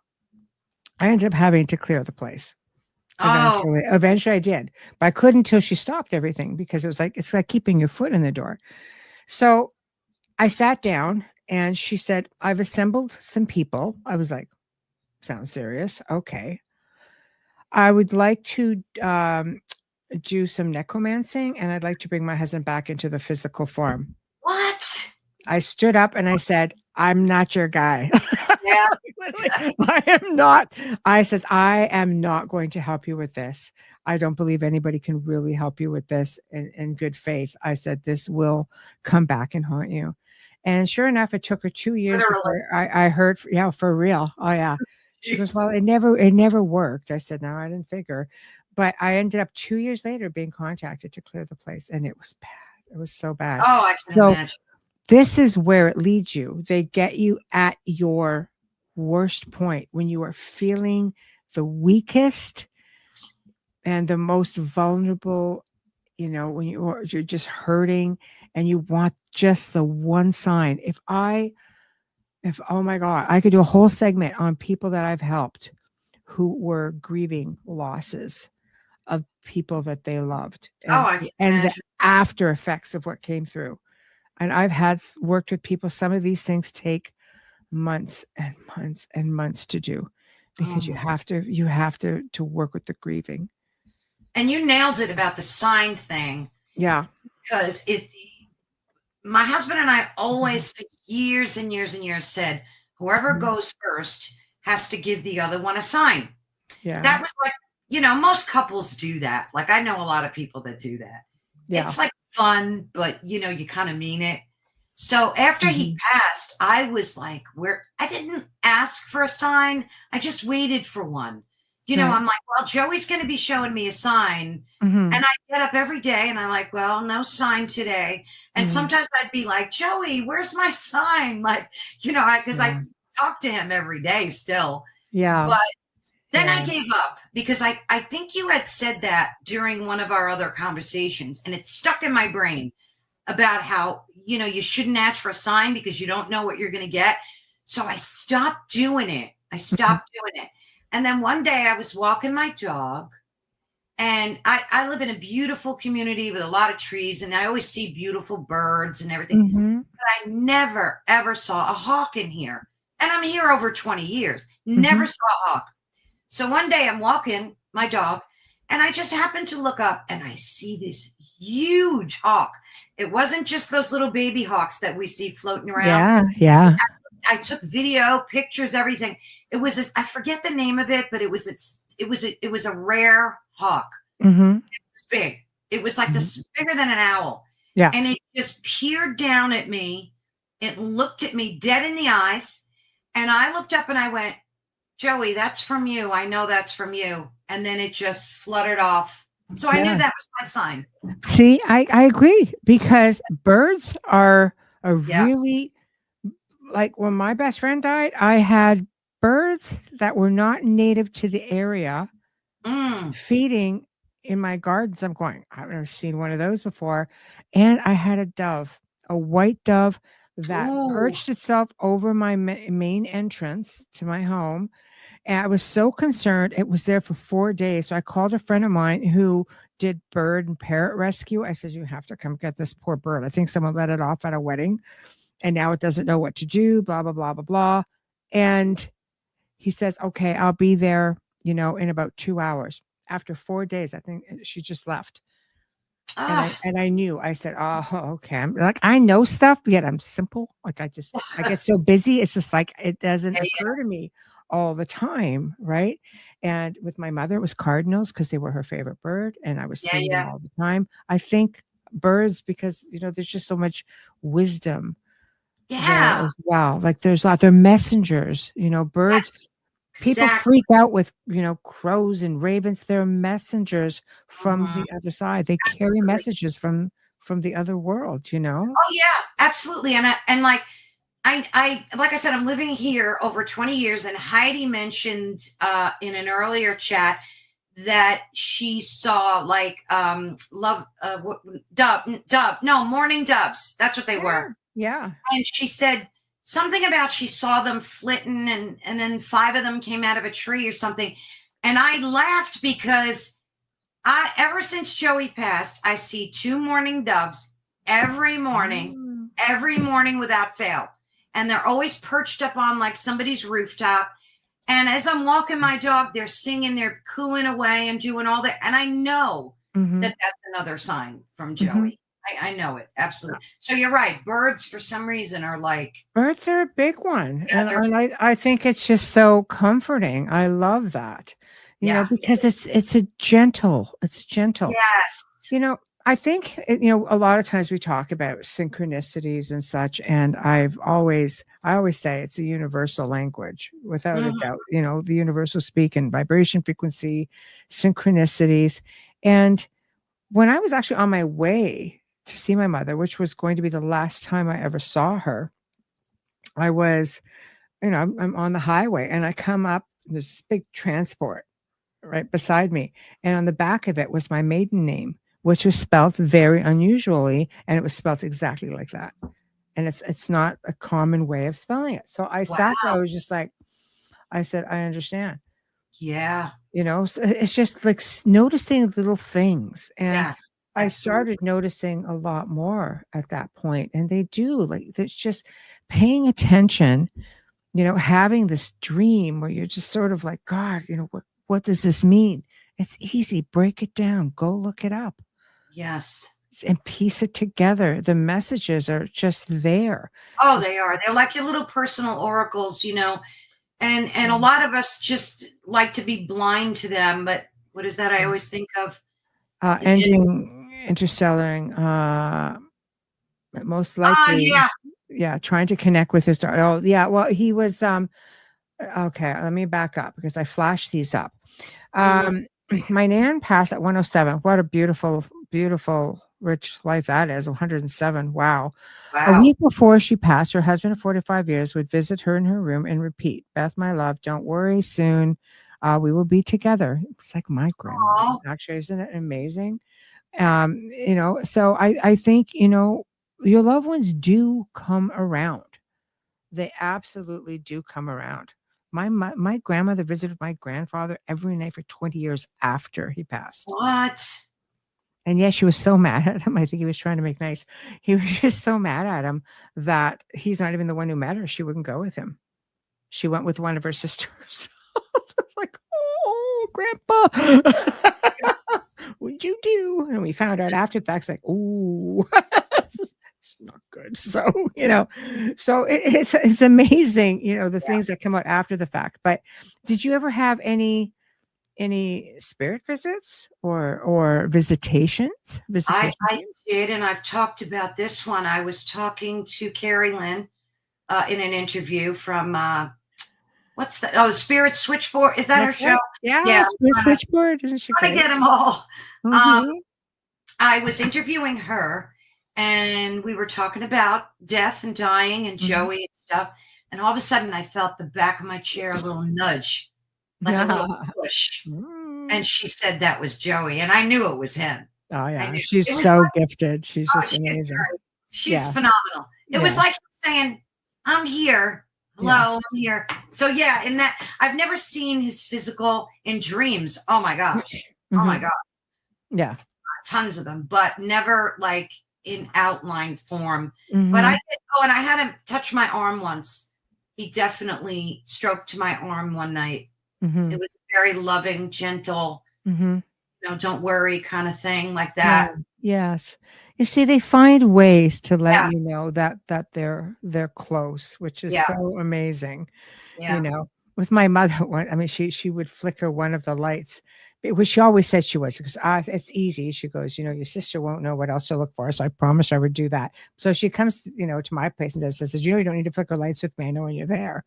I ended up having to clear the place. Eventually I did. But I couldn't until she stopped everything, because it's like keeping your foot in the door. So I sat down, and she said, I've assembled some people. I was like, sounds serious. Okay. I would like to do some necromancing, and I'd like to bring my husband back into the physical form. What? I stood up and I said, I'm not your guy. Yeah. I am not. I says, I am not going to help you with this. I don't believe anybody can really help you with this in good faith. I said, this will come back and haunt you. And sure enough, it took her 2 years before I heard, for real. Oh yeah. She goes, well, it never worked. I said, no, I didn't figure. But I ended up 2 years later being contacted to clear the place, and it was bad. It was so bad. Oh, I can imagine. this is where it leads you. They get you at your worst point when you are feeling the weakest and the most vulnerable, when you're just hurting and you want just the one sign. If oh my God, I could do a whole segment on people that I've helped who were grieving losses of people that they loved I can and the imagine. after effects of what came through. And I've worked with people. Some of these things take months and months and months to do because you have to work with the grieving. And you nailed it about the sign thing. Yeah. Because my husband and I always, for years and years and years, said, whoever goes first has to give the other one a sign. Yeah. That was like, most couples do that. Like, I know a lot of people that do that. Yeah. It's like fun, but you kind of mean it. So after he passed, I was like, I didn't ask for a sign. I just waited for one. I'm like, well, Joey's going to be showing me a sign. And I get up every day and I'm like, well, no sign today. And sometimes I'd be like, Joey, where's my sign? Like, because I talk to him every day still. Yeah. But then I gave up because I think you had said that during one of our other conversations, and it stuck in my brain about how, you shouldn't ask for a sign because you don't know what you're going to get. So I stopped doing it. And then one day I was walking my dog, and I live in a beautiful community with a lot of trees, and I always see beautiful birds and everything. But I never, ever saw a hawk in here. And I'm here over 20 years. Never saw a hawk. So one day I'm walking my dog, and I just happened to look up, and I see this huge hawk. It wasn't just those little baby hawks that we see floating around. Yeah. I took video, pictures, everything. It was I forget the name of it, but it was a rare hawk. It was big. It was like this, bigger than an owl. Yeah. And it just peered down at me. It looked at me dead in the eyes. And I looked up and I went, Joey, that's from you. I know that's from you. And then it just fluttered off. So I knew that was my sign. See, I agree, because birds are a really, like when my best friend died, I had birds that were not native to the area feeding in my gardens. I'm going, I've never seen one of those before. And I had a dove, a white dove that perched itself over my main entrance to my home. And I was so concerned. It was there for 4 days. So I called a friend of mine who did bird and parrot rescue. I said, you have to come get this poor bird. I think someone let it off at a wedding, and now it doesn't know what to do, blah, blah, blah, blah, blah. And he says, okay, I'll be there, in about 2 hours. After 4 days, I think she just left. And I knew. I said, oh, okay. I'm like, I know stuff, yet I'm simple. Like I get so busy. It's just like, it doesn't occur to me all the time. Right. And with my mother, it was cardinals because they were her favorite bird. And I was seeing them all the time. I think birds, because, there's just so much wisdom there as well. Like they're messengers, birds. People freak out with, crows and ravens. They're messengers from the other side. They carry messages from the other world, Oh yeah, absolutely. And like I said, I'm living here over 20 years, and Heidi mentioned in an earlier chat that she saw like mourning doves. That's what they were. Yeah. And she said something about she saw them flitting, and then 5 of them came out of a tree or something. And I laughed because ever since Joey passed, I see 2 mourning doves every morning without fail. And they're always perched up on like somebody's rooftop. And as I'm walking my dog, they're singing, they're cooing away and doing all that. And I know that that's another sign from Joey. I know it. Absolutely. So you're right. Birds, for some reason, are like... Birds are a big one. Yeah, and I think it's just so comforting. I love that. You know, because it's a gentle. Yes. I think, a lot of times we talk about synchronicities and such, and I always say it's a universal language, without a doubt. The universal speak and vibration, frequency, synchronicities. And when I was actually on my way to see my mother, which was going to be the last time I ever saw her. I was, I'm on the highway and I come up, there's this big transport right beside me. And on the back of it was my maiden name, which was spelled very unusually. And it was spelled exactly like that. And it's not a common way of spelling it. So I sat there, I was just like, I said, I understand. Yeah. So it's just like noticing little things. And Yes. I started noticing a lot more at that point. And they do, like, it's just paying attention, having this dream where you're just sort of like, God, what does this mean? It's easy. Break it down. Go look it up. Yes. And piece it together. The messages are just there. Oh, they are. They're like your little personal oracles, and a lot of us just like to be blind to them. But what is that? I always think of ending interstellar, most likely. Trying to connect with his daughter. Oh, yeah. Well, he was okay, let me back up because I flashed these up. My nan passed at 107. What a beautiful, beautiful, rich life that is. 107. Wow. A week before she passed, her husband of 45 years would visit her in her room and repeat, Beth, my love, don't worry, soon we will be together. It's like my grandmother. Actually, isn't it amazing? So I think, your loved ones do come around. They absolutely do come around. My grandmother visited my grandfather every night for 20 years after he passed. What? And yes, she was so mad at him. I think he was trying to make nice. He was just so mad at him that he's not even the one who met her. She wouldn't go with him. She went with one of her sisters. So it's like, oh, Grandpa, what'd you do? And we found out after the fact, it's like, oh, it's not good. So, so it's amazing, the things that come out after the fact. But did you ever have any spirit visits or visitations? I did, and I've talked about this one. I was talking to Carolann in an interview from the Spirit Switchboard. Is that her show? Yeah, Spirit Switchboard. Isn't she trying to get them all? I was interviewing her, and we were talking about death and dying and Joey and stuff. And all of a sudden, I felt the back of my chair a little nudge, like a little push. And she said that was Joey, and I knew it was him. Oh yeah, she's so gifted. She's just amazing. She's phenomenal. It was like saying, "I'm here. Hello, I'm here." So yeah, in that, I've never seen his physical in dreams. Oh my gosh. Oh my God. Yeah. Tons of them, but never like in outline form. But I did. Oh, and I had him touch my arm once. He definitely stroked my arm one night. It was very loving, gentle, don't worry kind of thing like that. Yes. You see, they find ways to let you know that they're close, which is so amazing. With my mother, she would flicker one of the lights, which she always said she was, because it's easy. She goes, your sister won't know what else to look for. So I promised I would do that. So she comes, to my place and says, you don't need to flicker lights with me. I know when you're there,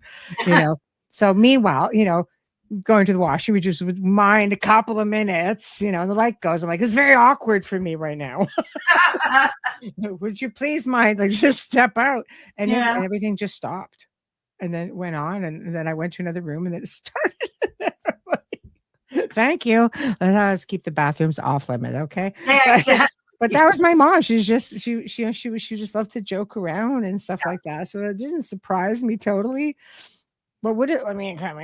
So meanwhile, going to the washroom, we just would mind a couple of minutes, the light goes. I'm like, it's very awkward for me right now. Would you please mind, like, just step out? And then everything just stopped. And then it went on. And then I went to another room and then it started. Thank you. Let us keep the bathrooms off limit. Okay. Yeah, exactly. But that was my mom. She's just, she just loved to joke around and stuff like that. So it didn't surprise me totally. But would it?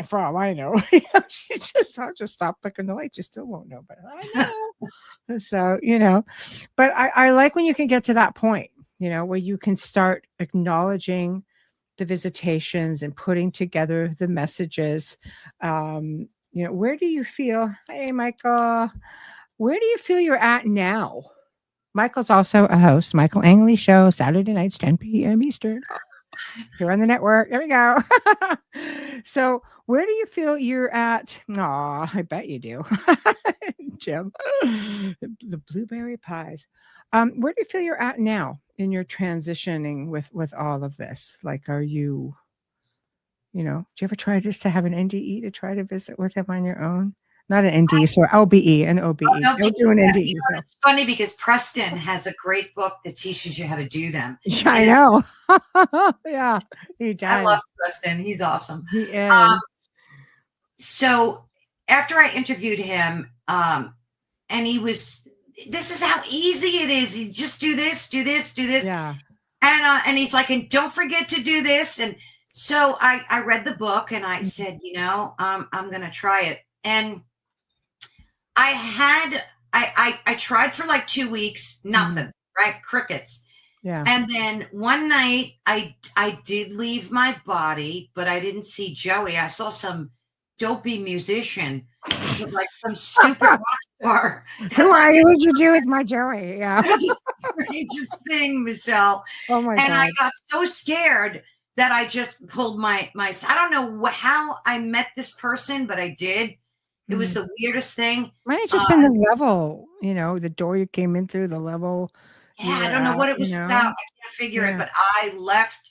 For all I know, I'll just stop flickering the light. You still won't know, but I know. So, but I like when you can get to that point, where you can start acknowledging the visitations and putting together the messages. Where do you feel? Hey, Michael, where do you feel you're at now? Michael's also a host, Michael Angley Show, Saturday nights, 10 p.m. Eastern. Here on the network. There we go. So where do you feel you're at? Aw, I bet you do. Jim. The blueberry pies. Where do you feel you're at now in your transitioning with all of this? Like, are you, do you ever try just to have an NDE to try to visit with him on your own? Not an ND, so LBE and OBE. Oh, Don't do an ND. You know, it's funny because Preston has a great book that teaches you how to do them. Yeah, I know. Yeah, he does. I love Preston. He's awesome. He is. So after I interviewed him, and this is how easy it is. You just do this, do this, do this. Yeah. And he's like, and don't forget to do this. And so I read the book and I said, I'm going to try it. And I tried for like 2 weeks, nothing, right? Crickets. Yeah. And then one night I did leave my body, but I didn't see Joey. I saw some dopey musician, like some stupid rock star. Who are you? What'd you do with my Joey? Yeah. The strangest thing, Michelle. Oh my God. And I got so scared that I just pulled my I don't know how I met this person, but I did. It was the weirdest thing. Might have just been the level, the door you came in through, the level. Yeah, I don't know what it was about. I can't figure it, but I left.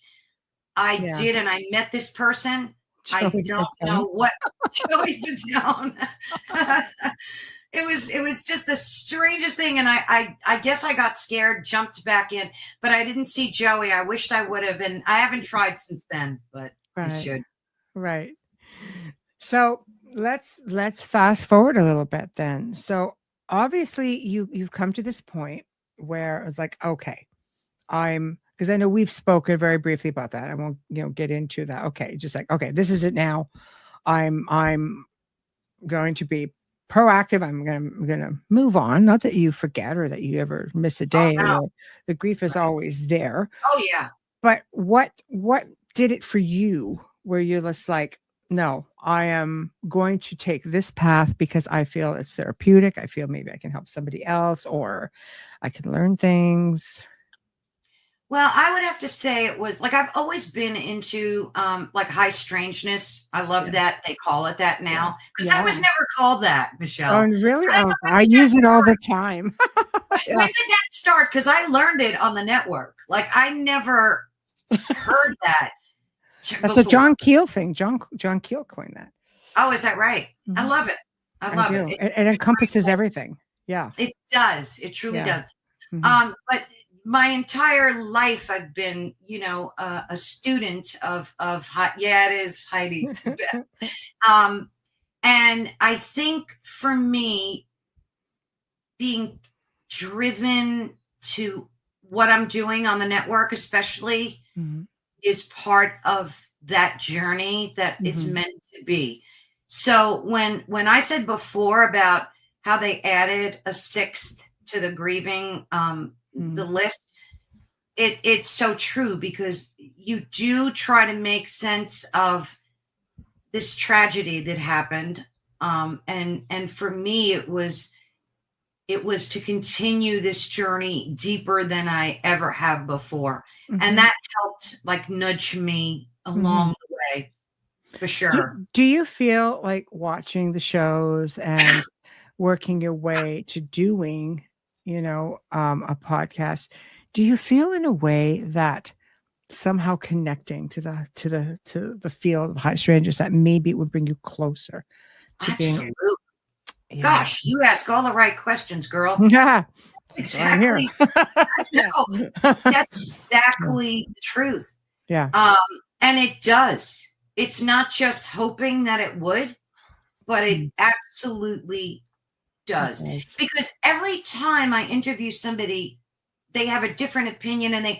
I did, and I met this person. I don't know what Joey down. It was just the strangest thing, and I guess I got scared, jumped back in, but I didn't see Joey. I wished I would have, and I haven't tried since then, but I should. Right. So let's fast forward a little bit then. So obviously you've come to this point where it's like, okay, because I know we've spoken very briefly about that. I won't, get into that. Okay. Just like, okay, this is it now. I'm going to be proactive. I'm going to move on. Not that you forget or that you ever miss a day. Oh, no. The grief is always there. Oh yeah. But what did it for you where you're just like, no, I am going to take this path because I feel it's therapeutic. I feel maybe I can help somebody else or I can learn things. Well, I would have to say it was like I've always been into like high strangeness. I love that they call it that now because that was never called that, Michelle. Oh, really? I use it all the time. When did that start? Because I learned it on the network. Like I never heard that. That's a John Keel thing. John Keel coined that. Oh, is that right? I love it. I love it. It encompasses everything. Yeah. It does. It truly does. But my entire life I've been, a student of it is Heidi. And I think for me, being driven to what I'm doing on the network, especially, is part of that journey that is meant to be. So when I said before about how they added a 6th to the grieving, the list, it's so true because you do try to make sense of this tragedy that happened. And for me, it was to continue this journey deeper than I ever have before. And that helped like nudge me along the way for sure. Do you feel like watching the shows and working your way to doing, a podcast, do you feel in a way that somehow connecting to the field of high strangers that maybe it would bring you closer to Absolutely. Gosh, you ask all the right questions, girl. Yeah, exactly. That's exactly the truth. Yeah. And it does. It's not just hoping that it would, but it absolutely does. Because every time I interview somebody, they have a different opinion and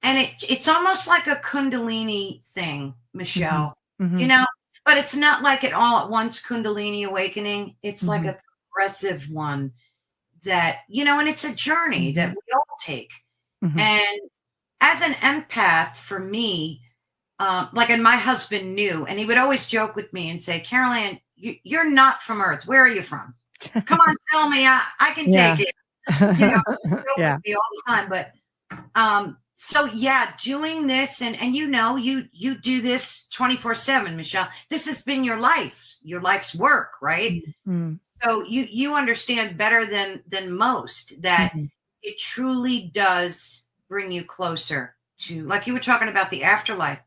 it's almost like a Kundalini thing, Michelle, but it's not like an all at once Kundalini awakening. It's like a progressive one that, and it's a journey that we all take. And as an empath for me, and my husband knew, and he would always joke with me and say, Carolann, you're not from Earth. Where are you from? Come on, tell me. I can take it. Joke with me all the time. But so doing this and you do this 24/7, Michelle. This has been your life's work, right? So you understand better than most that it truly does bring you closer to, like you were talking about the afterlife.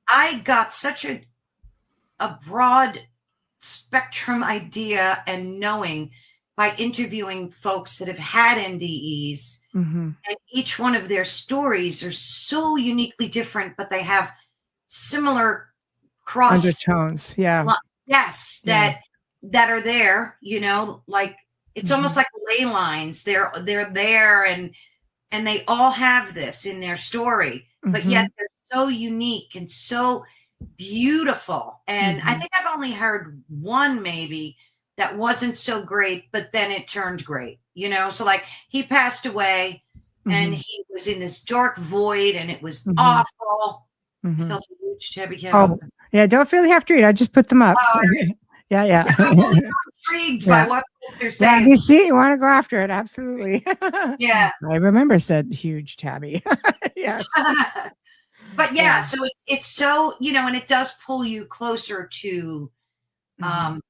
I got such a broad spectrum idea and knowing by interviewing folks that have had NDEs, and each one of their stories are so uniquely different, but they have similar cross undertones. Yeah. Yes, that are there, like it's almost like ley lines. They're there, and they all have this in their story, but yet they're so unique and so beautiful. And I think I've only heard one maybe that wasn't so great, but then it turned great, so like he passed away and he was in this dark void and it was awful. I felt a huge tabby cat. Oh yeah, don't feel you have to read. I just put them up. Yeah. I'm always so intrigued by what folks are saying. Yeah, you see, you want to go after it, absolutely. Yeah, I remember said huge tabby. Yes. But so it's so, and it does pull you closer to and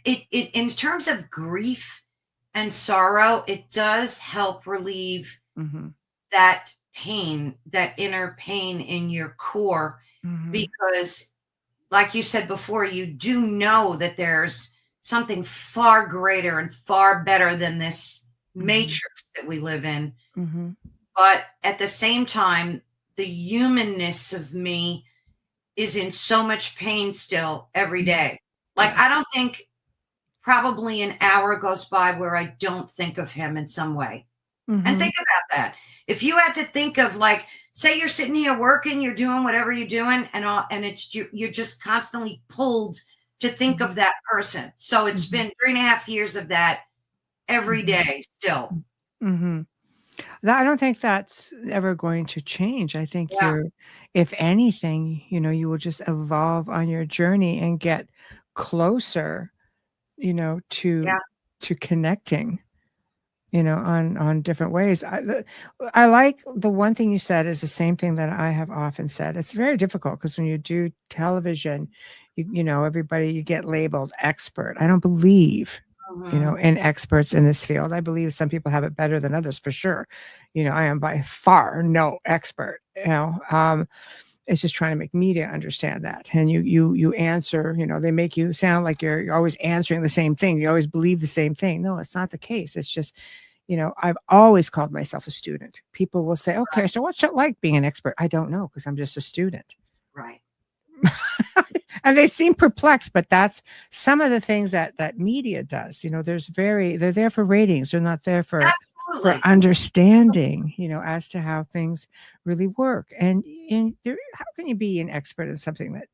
it in terms of grief and sorrow, it does help relieve that pain, that inner pain in your core, because like you said before, you do know that there's something far greater and far better than this matrix that we live in. But at the same time, the humanness of me is in so much pain still every day. Like, I don't think probably an hour goes by where I don't think of him in some way. And think about that. If you had to think of, like, say you're sitting here working, you're doing whatever you're doing, and it's you're just constantly pulled to think of that person. So it's been 3.5 years of that every day still. I don't think that's ever going to change. I think if anything, you will just evolve on your journey and get closer, to connecting, on different ways. I like the one thing you said is the same thing that I have often said. It's very difficult because when you do television, everybody, you get labeled expert. I don't believe in experts in this field. I believe some people have it better than others, for sure. I am by far no expert. It's just trying to make media understand that. And you answer, they make you sound like you're always answering the same thing. You always believe the same thing. No, it's not the case. It's just, I've always called myself a student. People will say, okay, so what's it like being an expert? I don't know, because I'm just a student. Right. And they seem perplexed, but that's some of the things that media does. They're there for ratings. They're not there for understanding, as to how things really work. And how can you be an expert in something that,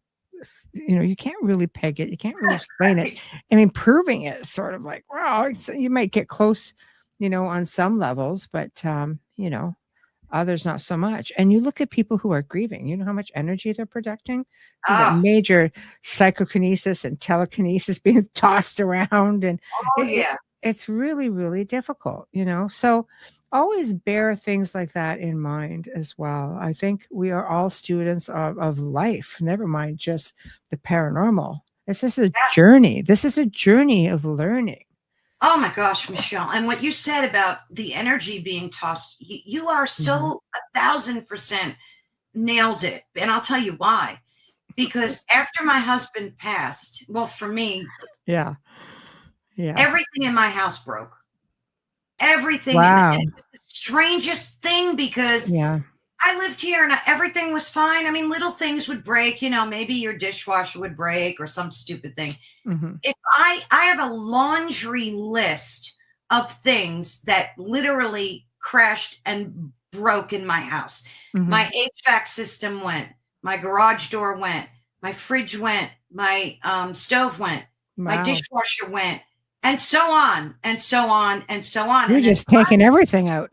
you can't really peg it. You can't really explain it. I mean, proving it is sort of like, well, you might get close, on some levels, but, others not so much. And you look at people who are grieving, you know how much energy they're projecting? Major psychokinesis and telekinesis being tossed around. And it's really, really difficult, So always bear things like that in mind as well. I think we are all students of life, never mind just the paranormal. This is a journey. This is a journey of learning. Oh my gosh, Michelle. And what you said about the energy being tossed, you are so 1,000% nailed it. And I'll tell you why. Because after my husband passed, well, for me, everything in my house broke. Everything. Wow. And it was the strangest thing, because I lived here and everything was fine. I mean, little things would break, maybe your dishwasher would break or some stupid thing. If I have a laundry list of things that literally crashed and broke in my house. My HVAC system went, my garage door went, my fridge went, my stove went, my dishwasher went, and so on, and so on, and so on. You're just taking everything out.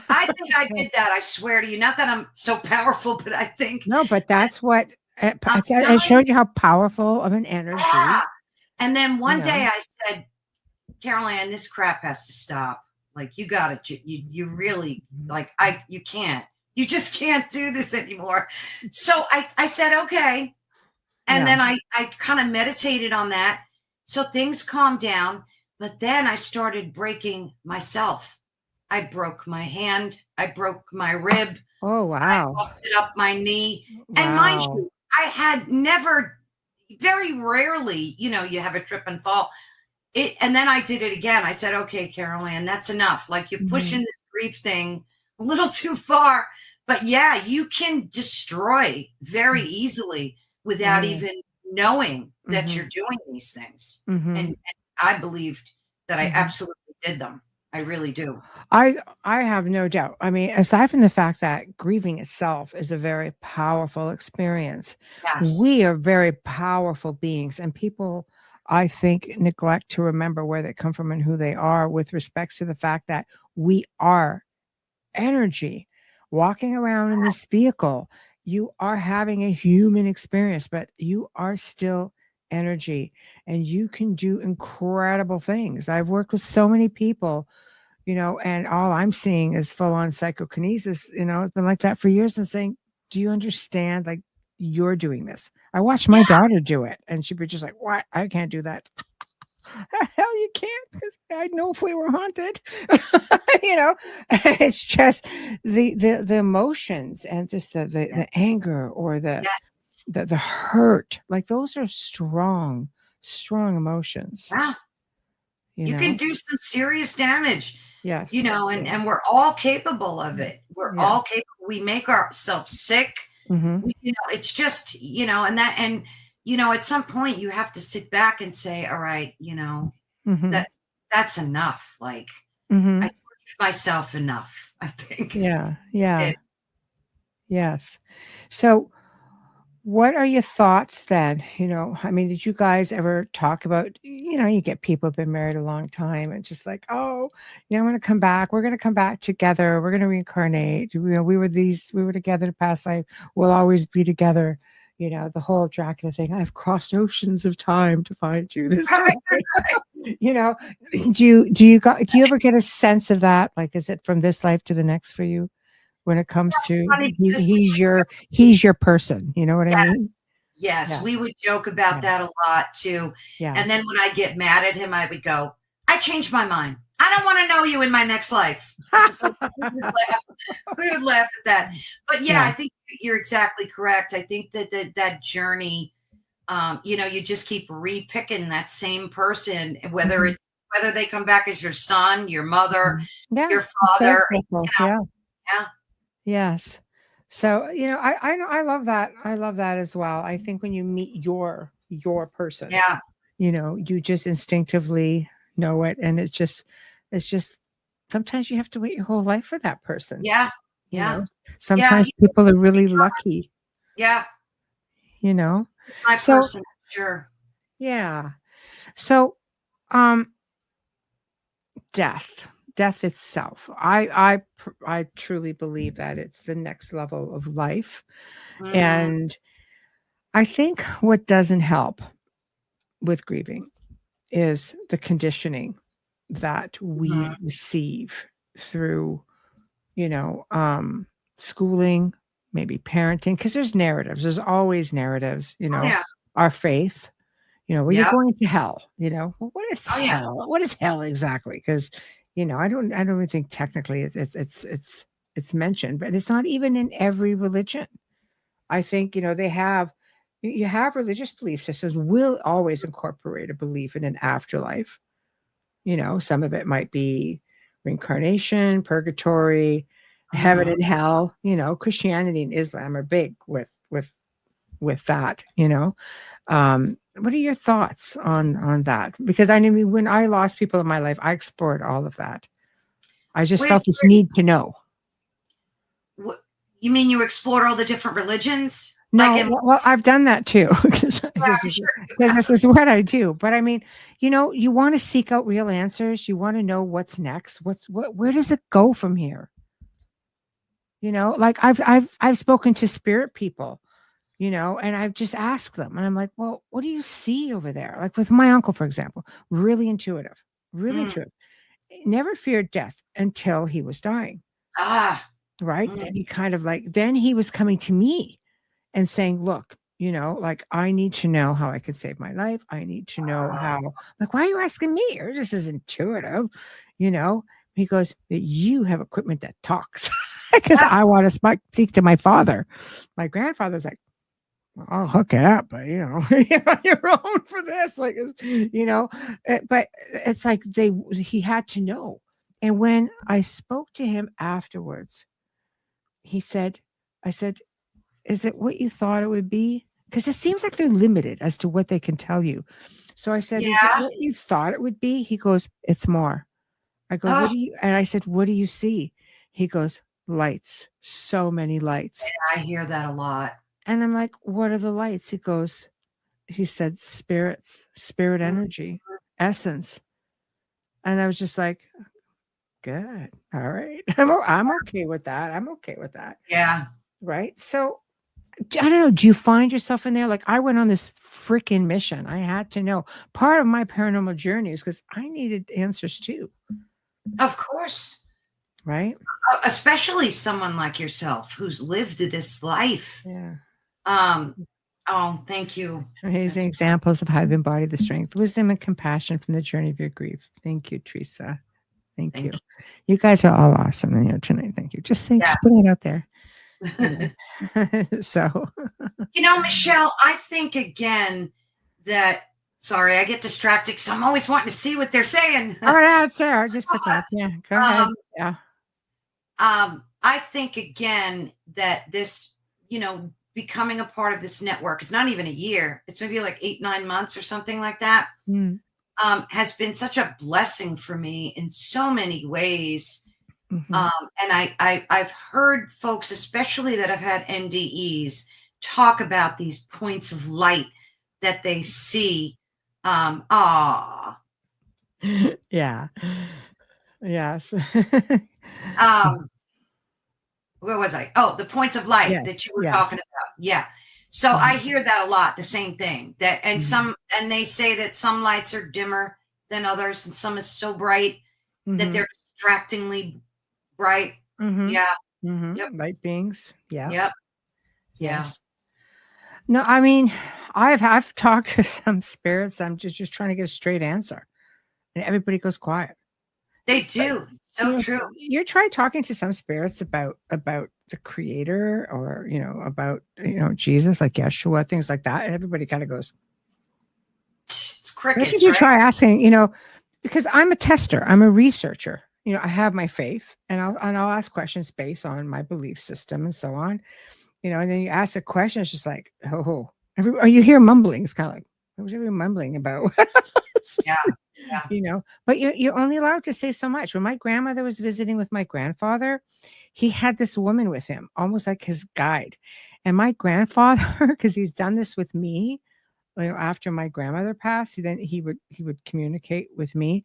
I think I did that. I swear to you. Not that I'm so powerful, but I think. No, but that's what it showed you how powerful of an energy. Yeah. And then one day I said, Carolann, this crap has to stop. Like, you got to, you really, like, you can't. You just can't do this anymore. So I said, okay. And then I kind of meditated on that. So things calmed down. But then I started breaking myself. I broke my hand. I broke my rib. Oh, wow. I busted up my knee. Wow. And mind you, I had never, very rarely, you have a trip and fall. And then I did it again. I said, okay, Carolann, that's enough. Like, you're pushing this grief thing a little too far. But yeah, you can destroy very easily without even knowing that you're doing these things. And I believed that I absolutely did them. I really do. I have no doubt. I mean, aside from the fact that grieving itself is a very powerful experience, Yes. we are very powerful beings, and people, I think, neglect to remember where they come from and who they are with respects to the fact that we are energy walking around in this vehicle. You are having a human experience, but you are still energy, and you can do incredible things. I've worked with so many people, and all I'm seeing is full on psychokinesis. It's been like that for years, and saying, do you understand? Like, you're doing this. I watched my daughter do it, and she'd be just like, what? I can't do that. Hell, you can't, because I'd know if we were haunted. It's just the emotions, and just the anger, or the hurt. Like, those are strong emotions. Yeah. You can do some serious damage. Yes. And we're all capable of it. We're all capable. We make ourselves sick. It's just, at some point you have to sit back and say, all right, that's enough. Like, I tortured myself enough, I think. Yeah. Yes. So what are your thoughts then? I mean, did you guys ever talk about, you get people who've been married a long time and just like, oh, I'm going to come back. We're going to come back together. We're going to reincarnate. We were together in the past life. We'll always be together. The whole Dracula thing. I've crossed oceans of time to find you. This way. Do you ever get a sense of that? Like, is it from this life to the next for you? When it comes to he's your person, you know what I mean? Yes, we would joke about that a lot too. Yeah. And then when I get mad at him, I would go, I changed my mind. I don't want to know you in my next life. We would laugh at that. But I think you're exactly correct. I think that journey, you just keep repicking that same person, whether they come back as your son, your mother, your father. Yes. So, I love that. I love that as well. I think when you meet your person, you just instinctively know it. And it's just sometimes you have to wait your whole life for that person. Yeah. Sometimes people are really lucky. Yeah. My person, sure. Yeah. So, death itself. I truly believe that it's the next level of life. And I think what doesn't help with grieving is the conditioning that we receive through, schooling, maybe parenting, because there's narratives. There's always narratives, our faith, well, you're going to hell, well, what is hell? What is hell exactly? Because I don't even think technically it's mentioned, but it's not even in every religion. I think, you have religious belief systems will always incorporate a belief in an afterlife. Some of it might be reincarnation, purgatory, heaven and hell. Christianity and Islam are big with that. What are your thoughts on that? Because I mean, when I lost people in my life, I explored all of that. I just felt this need to know. What, you mean you explored all the different religions? No, well, I've done that too, because this is what I do. But I mean, you want to seek out real answers. You want to know what's next. Where does it go from here? Like I've spoken to spirit people, and I've just asked them, and I'm like, well, what do you see over there? Like with my uncle, for example, really intuitive. Never feared death until he was dying. Right. Then he was coming to me and saying, look, like, I need to know how I could save my life. I need to know how, like, why are you asking me? You're just as intuitive, He goes, you have equipment that talks, because I want to speak to my father. My grandfather's like, I'll hook it up, but you're on your own for this. Like, but it's like he had to know. And when I spoke to him afterwards, he said, I said, is it what you thought it would be? Because it seems like they're limited as to what they can tell you. So I said, is it what you thought it would be? He goes, it's more. I go, what do you, and I said, what do you see? He goes, lights, so many lights. Yeah, I hear that a lot. And I'm like, what are the lights? He said, spirits, spirit energy, essence. And I was just like, good. All right. I'm okay with that. I'm okay with that. Yeah. Right. So I don't know. Do you find yourself in there? Like, I went on this freaking mission. I had to know. Part of my paranormal journey is because I needed answers too. Of course. Right. Especially someone like yourself who's lived this life. Yeah. Oh, thank you. Amazing examples of how you've embodied the strength, wisdom, and compassion from the journey of your grief. Thank you, Teresa. Thank you. You guys are all awesome in here tonight. Thank you. Just putting it out there. So, Michelle, I think again that, sorry, I get distracted because I'm always wanting to see what they're saying. Oh, that's there. Just put that. Yeah, go ahead. Yeah. I think again that this, becoming a part of this network is not even a year. It's maybe like 8-9 months or something like that. Has been such a blessing for me in so many ways. Mm-hmm. And I've heard folks, especially that have had NDEs, talk about these points of light that they see. Yeah. Yes. Where was I? Oh, the points of light that you were talking about. Yeah. So I hear that a lot, the same thing that, and and they say that some lights are dimmer than others and some is so bright that they're distractingly bright. Yeah. Yep. Light beings. Yeah. Yep. Yes. No, I mean, I've talked to some spirits. I'm just trying to get a straight answer, and everybody goes quiet. They do. So true. You try talking to some spirits about the creator or, about, Jesus, like Yeshua, things like that. And everybody kind of goes. It's crickets, right? You try asking, because I'm a tester. I'm a researcher. I have my faith and I'll ask questions based on my belief system and so on. And then you ask a question. It's just like, or you hear mumbling. It's kind of like, what was everyone mumbling about? Yeah. But you're only allowed to say so much. When my grandmother was visiting with my grandfather, he had this woman with him, almost like his guide. And my grandfather, because he's done this with me, after my grandmother passed, he would communicate with me.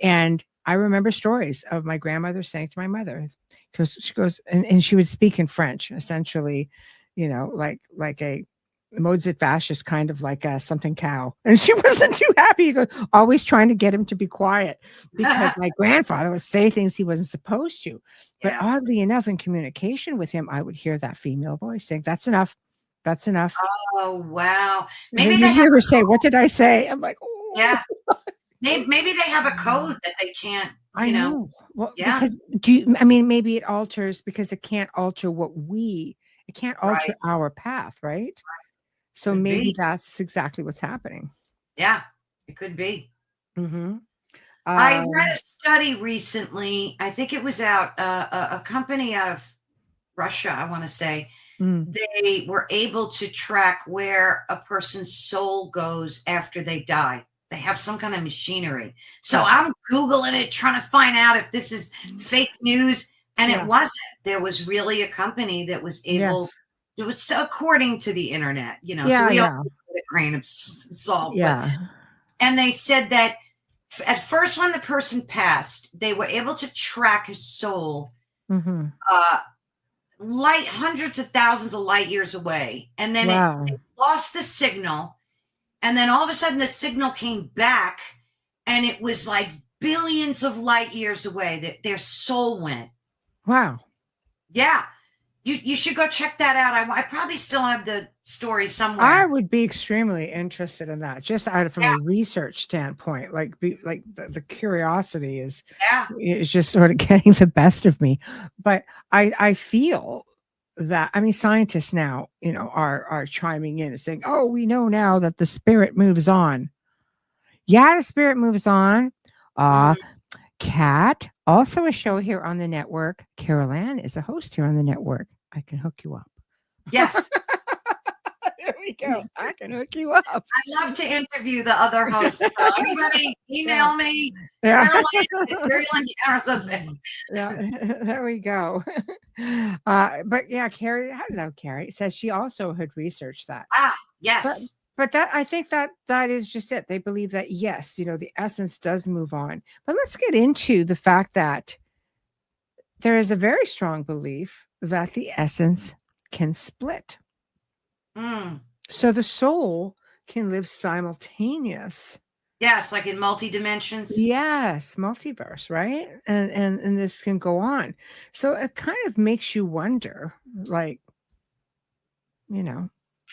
And I remember stories of my grandmother saying to my mother, because she goes, and she would speak in French, essentially, like a Mozart Vashis, kind of like a something cow. And she wasn't too happy. He goes, always trying to get him to be quiet because my grandfather would say things he wasn't supposed to. But oddly enough, in communication with him, I would hear that female voice saying, that's enough. That's enough. Oh, wow. Maybe they hear her say, what did I say? I'm like, oh. Yeah. Maybe they have a code that they can't, I know. Well, yeah. Because maybe it alters because it can't alter it can't alter our path, right? So maybe that's exactly what's happening. Yeah, it could be. I read a study recently. I think it was out a company out of Russia, I want to say. They were able to track where a person's soul goes after they die. They have some kind of machinery. So I'm Googling it, trying to find out if this is fake news. And it wasn't. There was really a company that was able, it was according to the internet, so we all put a grain of salt. Yeah. And they said that at first, when the person passed, they were able to track his soul hundreds of thousands of light years away. And then it lost the signal. And then all of a sudden the signal came back and it was like billions of light years away that their soul went. Wow. Yeah. You should go check that out. I probably still have the story somewhere. I would be extremely interested in that, just out of from a research standpoint. The curiosity is just sort of getting the best of me. But I feel that, I mean, scientists now, are chiming in and saying, oh, we know now that the spirit moves on. Yeah, the spirit moves on. Mhm. Cat, also a show here on the network. Carolann is a host here on the network. I can hook you up. Yes. There we go. I can hook you up. I'd love to interview the other hosts. So anybody email me. Yeah. Carolann, Ethereal Encounters Unveiled. Yeah, there we go. But yeah, Carrie, hello, Carrie, says she also had researched that. Yes. But that, I think that is just it. They believe that, yes, the essence does move on. But let's get into the fact that there is a very strong belief that the essence can split. So the soul can live simultaneous. Yes, like in multi-dimensions. Yes, multiverse, right? And this can go on. So it kind of makes you wonder, like,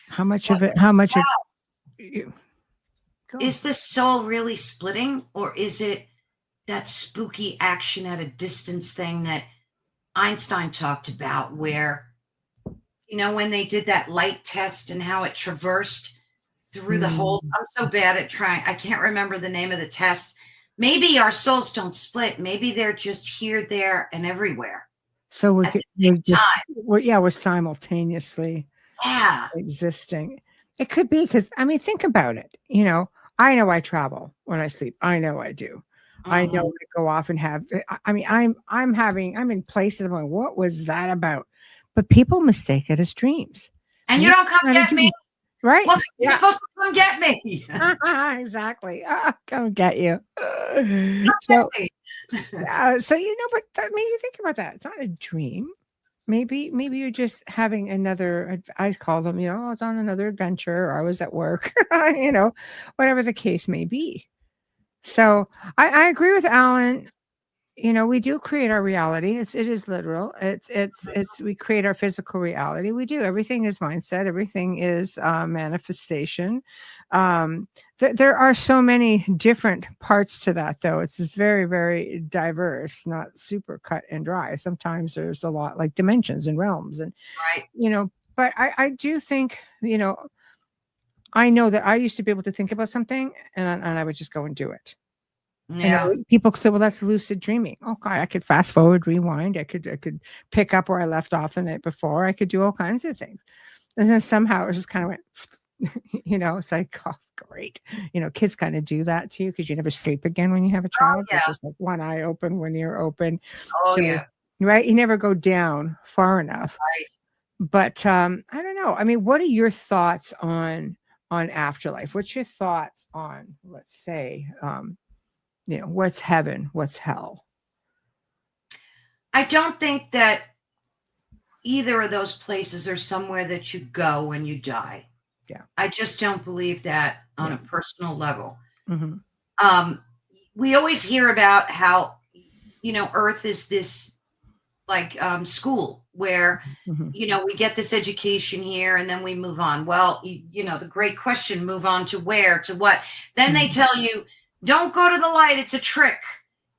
how much of you. Is the soul really splitting, or is it that spooky action at a distance thing that Einstein talked about, where, when they did that light test and how it traversed through the holes? I'm so bad at trying. I can't remember the name of the test. Maybe our souls don't split. Maybe they're just here, there, and everywhere. So we're simultaneously existing. It could be because, I mean, think about it. I know I travel when I sleep. I know I do. I know I go off and have. I mean, I'm in places. I'm going, what was that about? But people mistake it as dreams. And you don't come get me. Right? Well, you're supposed to come get me. Exactly. Come get you. So, but maybe think about that. It's not a dream. Maybe you're just having another. I call them. I was on another adventure, or I was at work. Whatever the case may be. So I agree with Alan. We do create our reality. It is literal. It's we create our physical reality. We do. Everything is mindset. Everything is manifestation. There are so many different parts to that, though. It's just very, very diverse, not super cut and dry. Sometimes there's a lot like dimensions and realms, and But I do think I know that I used to be able to think about something, and I would just go and do it. Yeah. People say, well, that's lucid dreaming. Okay, I could fast forward, rewind. I could pick up where I left off the night before. I could do all kinds of things. And then somehow it just kind of went, it's like, oh, great. Kids kind of do that to you because you never sleep again when you have a child. It's just like one eye open, one ear open. Right? You never go down far enough. Right. But I don't know. I mean, what are your thoughts on afterlife? What's your thoughts on, let's say, what's heaven, what's hell? I don't think that either of those places are somewhere that you go when you die. Yeah. I just don't believe that on a personal level. Mm-hmm. We always hear about how, Earth is this like school where, we get this education here and then we move on. Well, the great question, move on to where, to what? Then they tell you, don't go to the light. It's a trick,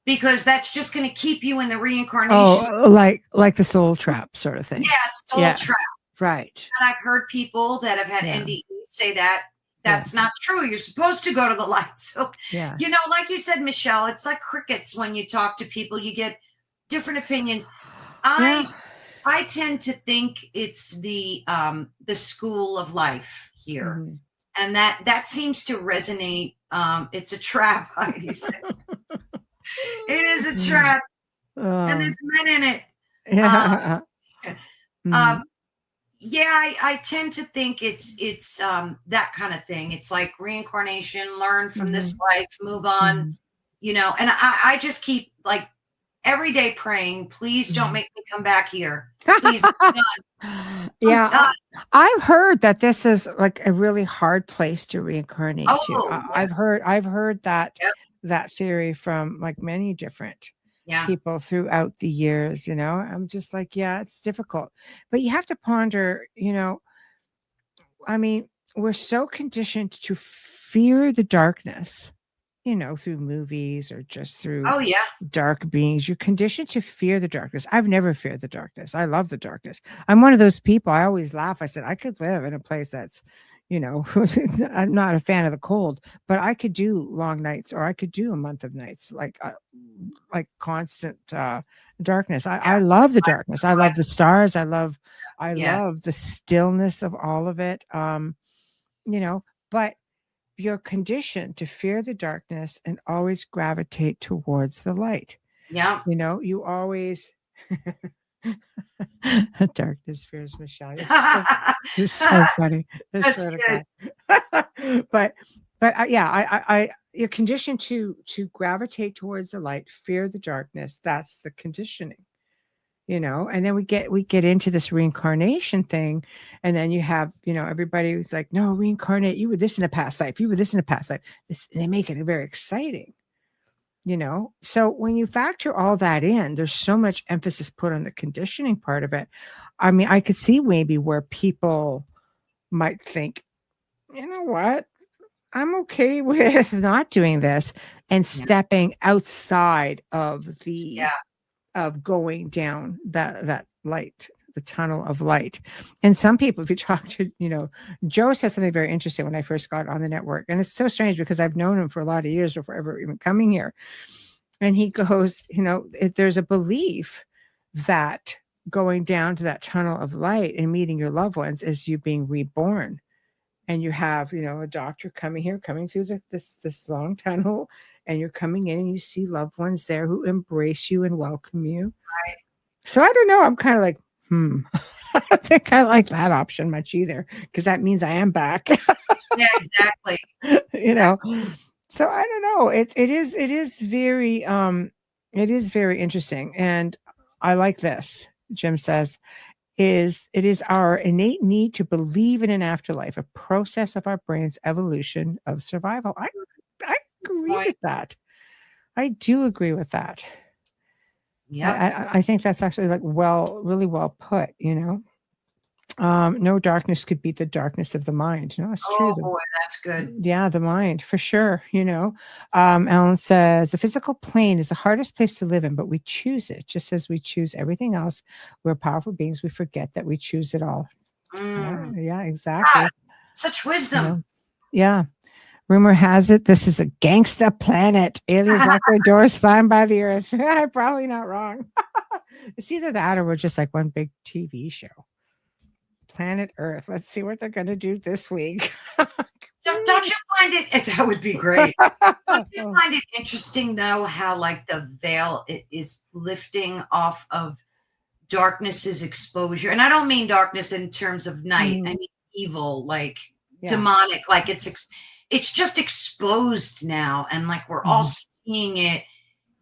because that's just going to keep you in the reincarnation. Oh, like the soul trap sort of thing. Yeah, trap. Right. And I've heard people that have had NDE say that that's not true. You're supposed to go to the light. So, like you said, Michelle, it's like crickets when you talk to people. You get different opinions. I tend to think it's the school of life here, and that seems to resonate. It's a trap, Heidi says. It is a trap, and there's men in it. I tend to think it's that kind of thing. It's like reincarnation, learn from this life, move on, and I just keep like every day praying, please don't make me come back here. Please. I've heard that this is like a really hard place to reincarnate to. I've heard that that theory from like many different people throughout the years. I'm just like, it's difficult, but you have to ponder. I mean, we're so conditioned to fear the darkness through movies or just through Oh yeah. dark beings. You're conditioned to fear the darkness. I've never feared the darkness. I love the darkness. I'm one of those people. I always laugh. I said I could live in a place that's, I'm not a fan of the cold, but I could do long nights, or I could do a month of nights, like constant darkness. I love the darkness. I love the stars. I love the stillness of all of it. But you're conditioned to fear the darkness and always gravitate towards the light. Yeah. You always darkness fears Michelle. It's so funny. That's good. But I you're conditioned to gravitate towards the light, fear the darkness. That's the conditioning. And then we get into this reincarnation thing, and then you have everybody who's like, no, reincarnate, you were this in a past life, you were this in a past life. They make it very exciting, so when you factor all that in, there's so much emphasis put on the conditioning part of it. I mean, I could see maybe where people might think, you know what, I'm okay with not doing this and stepping outside of the of going down that light, the tunnel of light. And some people, if you talk to, Joe said something very interesting when I first got on the network. And it's so strange because I've known him for a lot of years before ever even coming here. And he goes, there's a belief that going down to that tunnel of light and meeting your loved ones is you being reborn. And you have, a doctor coming through this long tunnel, and you're coming in and you see loved ones there who embrace you and welcome you. Right. So I don't know. I'm kind of like, I don't think I like that option much either, because that means I am back. Yeah, exactly. So I don't know. It is very interesting. And I like this. Jim says, it is our innate need to believe in an afterlife, a process of our brain's evolution of survival. I agree with that. I do agree with that. Yeah, I think that's actually really well put. No darkness could beat the darkness of the mind. It's true. Oh boy, that's good. Yeah, the mind, for sure. Ellen says the physical plane is the hardest place to live in, but we choose it. Just as we choose everything else, we're powerful beings. We forget that we choose it all. Yeah, exactly. God, such wisdom. Yeah. Rumor has it this is a gangsta planet. Aliens lock their doors, flying by the earth. I'm probably not wrong. It's either that or we're just like one big TV show. Planet Earth. Let's see what they're going to do this week. Don't you find it? That would be great. Don't you find it interesting, though, how the veil is lifting off of darkness's exposure? And I don't mean darkness in terms of night. I mean evil, demonic. It's just exposed now, and we're all seeing it.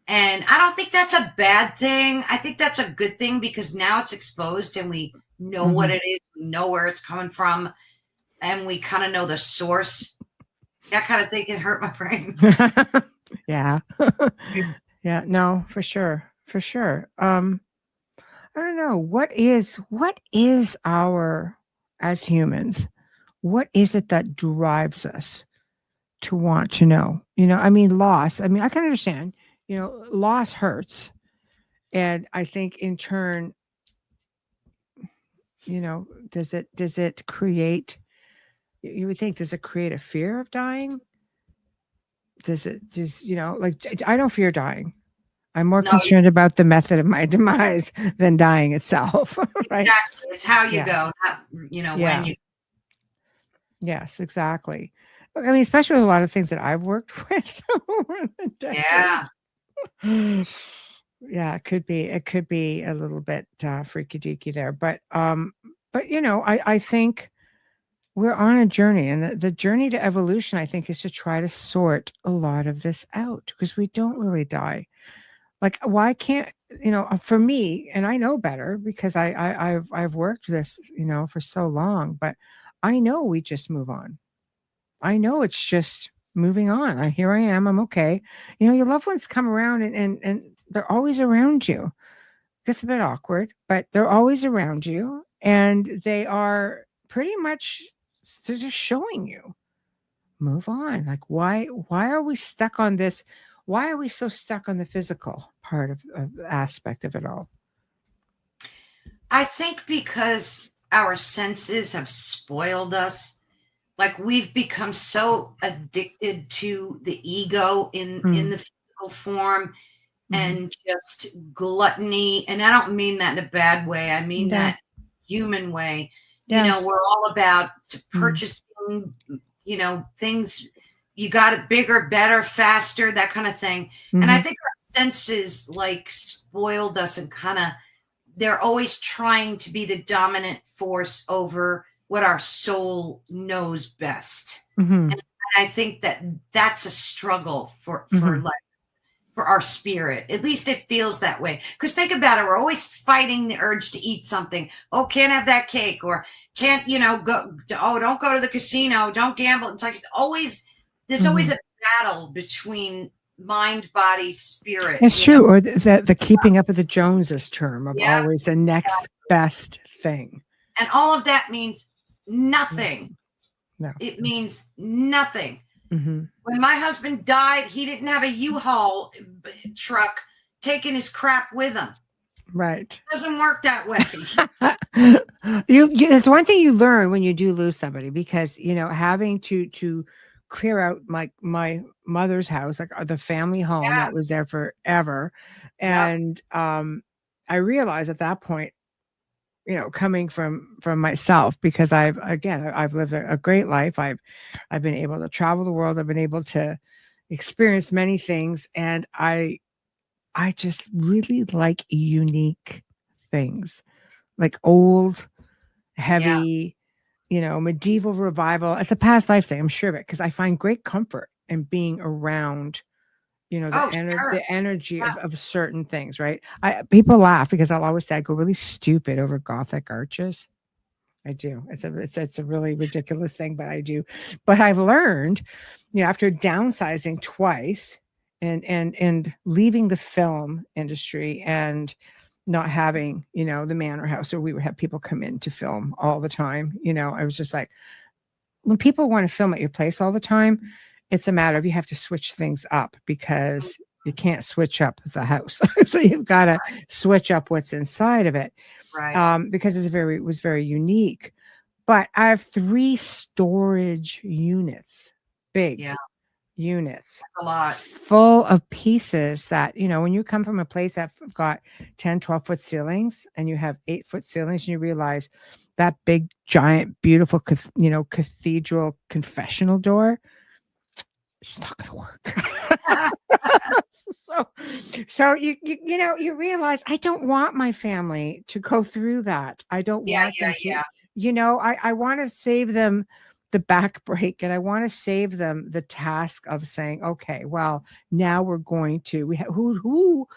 And I don't think that's a bad thing. I think that's a good thing, because now it's exposed and we know what it is. We know where it's coming from, and we kind of know the source. That kind of thing can hurt my brain. Yeah. Yeah, no, for sure. I don't know. What is our, as humans, what is it that drives us to want to know? Loss. I can understand, loss hurts. And I think in turn, does it create, you would think, does it create a fear of dying? Does it just, I don't fear dying. I'm more concerned about the method of my demise than dying itself. Right? Exactly. It's how you go, not, when you. Yes, exactly. Especially with a lot of things that I've worked with over the decades. Yeah. Yeah, it could be a little bit freaky deaky there, but I think we're on a journey, and the journey to evolution, I think, is to try to sort a lot of this out, because we don't really die. Why can't, for me, and I know better because I've worked this, for so long, but I know we just move on. I know it's just moving on. Here I am. I'm okay. Your loved ones come around and they're always around you. It gets a bit awkward, but they're always around you, and they are pretty much, they're just showing you move on. Like, why are we stuck on this? Why are we so stuck on the physical part of the aspect of it all? I think because our senses have spoiled us. Like, we've become so addicted to the ego in the physical form, and just gluttony. And I don't mean that in a bad way. I mean that human way. Yes. We're all about purchasing, things. You got it bigger, better, faster, that kind of thing. And I think our senses like spoiled us, and kind of, they're always trying to be the dominant force over what our soul knows best. And I think that that's a struggle for like, for our spirit. At least it feels that way. Because think about it, we're always fighting the urge to eat something. Oh, can't have that cake, or can't, go. Oh, don't go to the casino. Don't gamble. It's like there's always a battle between mind, body, spirit. It's true. Or the keeping up with the Joneses term of always the next best thing. And all of that means nothing. No. It means nothing. When my husband died, he didn't have a U-Haul truck taking his crap with him. Right. It doesn't work that way. It's one thing you learn when you do lose somebody, because, having to clear out my mother's house, like the family home that was there forever. And I realized at that point, coming from myself, because I've lived a great life. I've been able to travel the world. I've been able to experience many things. And I just really like unique things, like old, heavy, medieval revival. It's a past life thing, I'm sure of it, because I find great comfort in being around the energy of certain things, right? People laugh because I'll always say I go really stupid over Gothic arches. I do. It's a really ridiculous thing, but I do. But I've learned, after downsizing twice and leaving the film industry and not having, the manor house, or we would have people come in to film all the time. I was just like, when people want to film at your place all the time, it's a matter of, you have to switch things up, because you can't switch up the house. So you've got to switch up what's inside of it. Right. Because it was very unique. But I have 3 storage units, big units. That's a lot. Full of pieces that, when you come from a place that's got 10, 12-foot ceilings, and you have 8-foot ceilings, and you realize that big, giant, beautiful, cathedral confessional door, it's not going to work. so you realize, I don't want my family to go through that. I don't want them to, I want to save them the back break, and I want to save them the task of saying, okay, well, now we're going to, we have who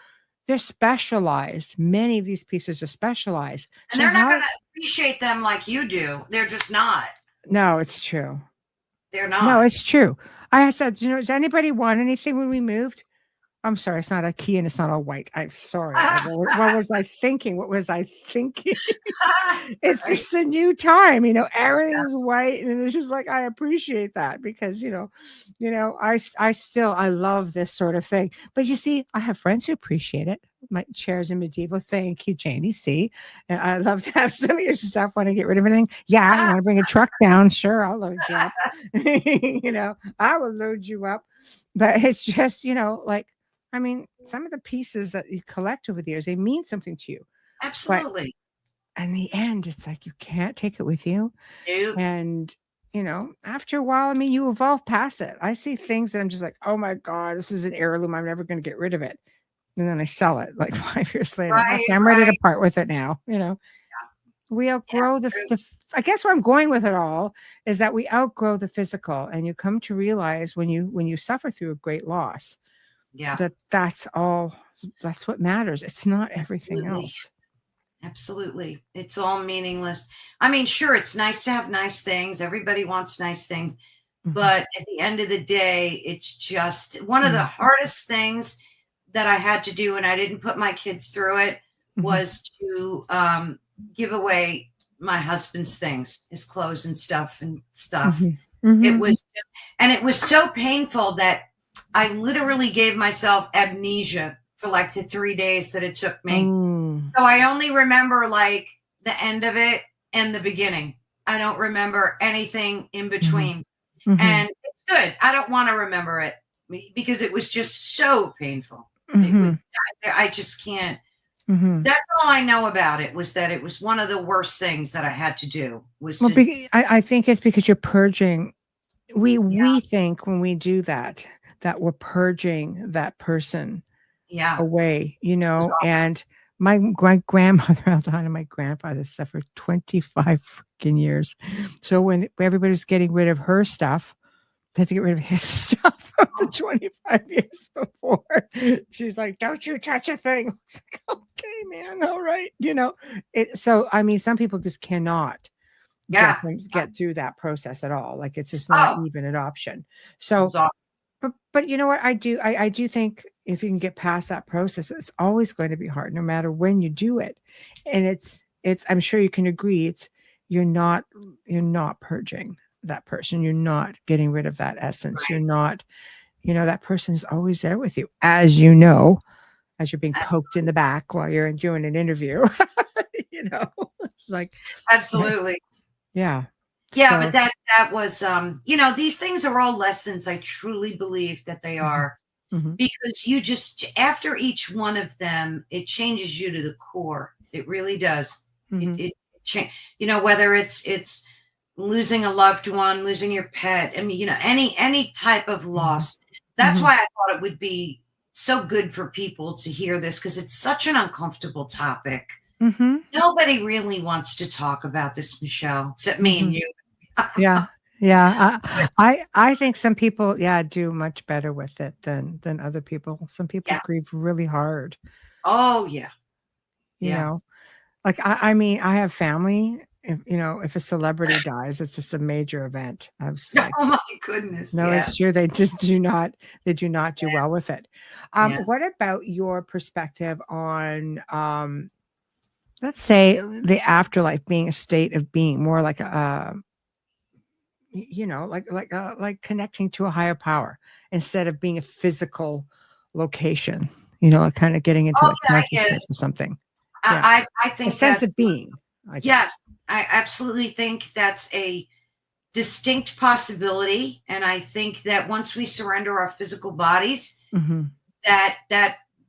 they're specialized. Many of these pieces are specialized. And they're not going to appreciate them like you do. They're just not. No, it's true. They're not. No, it's true. I said, does anybody want anything when we moved? I'm sorry, it's not a key and it's not all white. I'm sorry. What was I thinking? It's just a new time, everything's white, and it's just like, I appreciate that, because, I love this sort of thing. But you see, I have friends who appreciate it. My chair's in medieval. Thank you, Janie. See, and I'd love to have some of your stuff. Want to get rid of anything? Yeah, I want to bring a truck down. Sure, I'll load you up. I will load you up. But it's just, some of the pieces that you collect over the years, they mean something to you. Absolutely. But in the end, it's like, you can't take it with you. Nope. And, after a while, you evolve past it. I see things that I'm just like, oh my God, this is an heirloom. I'm never going to get rid of it. And then I sell it like 5 years later. Right, okay, I'm ready to part with it now. We outgrow I guess where I'm going with it all is that we outgrow the physical, and you come to realize when you suffer through a great loss, that's what matters. It's not everything else. Absolutely. It's all meaningless. Sure, it's nice to have nice things. Everybody wants nice things. But at the end of the day, it's just one of the hardest things that I had to do, and I didn't put my kids through it, was to give away my husband's things, his clothes and stuff. It was, and it was so painful that I literally gave myself amnesia for like the 3 days that it took me. So I only remember like the end of it and the beginning. I don't remember anything in between. And it's good. I don't want to remember it because it was just so painful. It was, I just can't. That's all I know about it, was that it was one of the worst things that I had to do. I think it's because you're purging. We think when we do that we're purging that person away, and my grandmother and my grandfather suffered 25 freaking years. So when everybody's getting rid of her stuff, they have to get rid of his stuff from the 25 years before. She's like, don't you touch a thing. It's like, okay, man, all right. So, I mean, some people just cannot get through that process at all. Like, it's just not even an option. So, but you know what? I do think if you can get past that process, it's always going to be hard, no matter when you do it. And it's, I'm sure you can agree, you're not purging that person. You're not getting rid of that essence. You're not, that person is always there with you, as as you're being poked in the back while you're doing an interview. It's like, absolutely. Yeah. Yeah. So, but that was, these things are all lessons. I truly believe that they are, because you just, after each one of them, it changes you to the core. It really does. It whether it's losing a loved one, losing your pet. I mean, any type of loss. That's why I thought it would be so good for people to hear this, because it's such an uncomfortable topic. Nobody really wants to talk about this, Michelle, except me and you. Yeah. I think some people, do much better with it than other people. Some people grieve really hard. Oh yeah. You know, like I mean, I have family. If a celebrity dies, it's just a major event. I was like, oh my goodness. No, it's true. They just do not do well with it. What about your perspective on, let's say, the afterlife being a state of being, more like like connecting to a higher power instead of being a physical location, kind of getting into consciousness or something. I think a sense of being. Yes, I absolutely think that's a distinct possibility. And I think that once we surrender our physical bodies,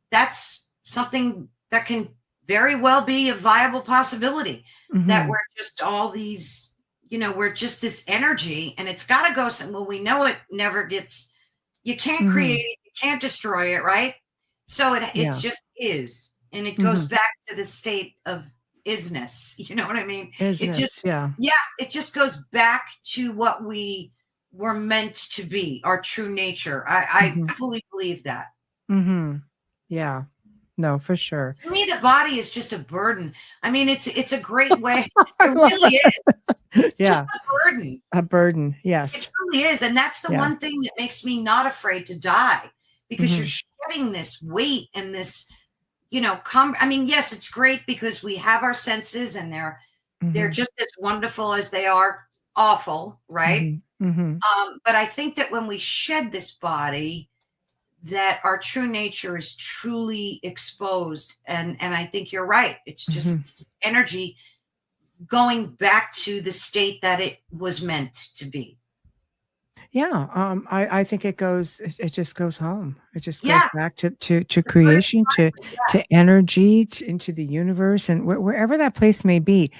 that's something that can very well be a viable possibility, that we're just all these, we're just this energy, and it's got to go somewhere. We know it never gets, you can't create it, you can't destroy it, right? So it just is. And it goes back to the state of isness. You know what I mean? Isness, it just goes back to what we were meant to be, our true nature. I fully believe that. Yeah. No, for sure. To me, the body is just a burden. I mean, it's a great way. It really is. It's just a burden. A burden, yes. It really is. And that's the one thing that makes me not afraid to die, because you're shedding this weight and this, I mean, yes, it's great because we have our senses, and they're just as wonderful as they are awful, right? But I think that when we shed this body, that our true nature is truly exposed. And I think you're right. It's just energy going back to the state that it was meant to be. Yeah. I think it just goes home. It just goes back to creation, to energy, into the universe, and wherever that place may be.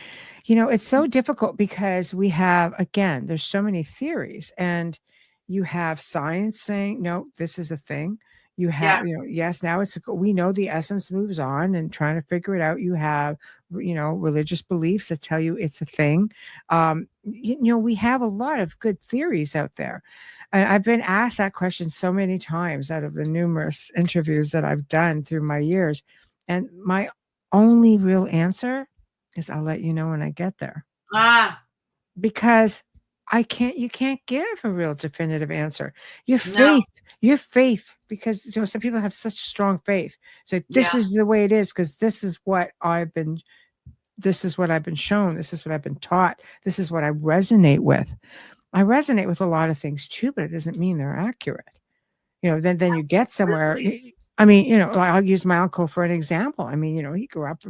It's so difficult because we have, again, there's so many theories, and you have science saying, no, this is a thing. You have, yes, now we know the essence moves on, and trying to figure it out. You have, religious beliefs that tell you it's a thing. We have a lot of good theories out there. And I've been asked that question so many times out of the numerous interviews that I've done through my years. And my only real answer is, I'll let you know when I get there. Because you can't give a real definitive answer. Your faith, because some people have such strong faith. So this is the way it is, because this is what I've been shown. This is what I've been taught. This is what I resonate with. I resonate with a lot of things too, but it doesn't mean they're accurate. Then you get somewhere. I mean, I'll use my uncle for an example. I mean, he grew up,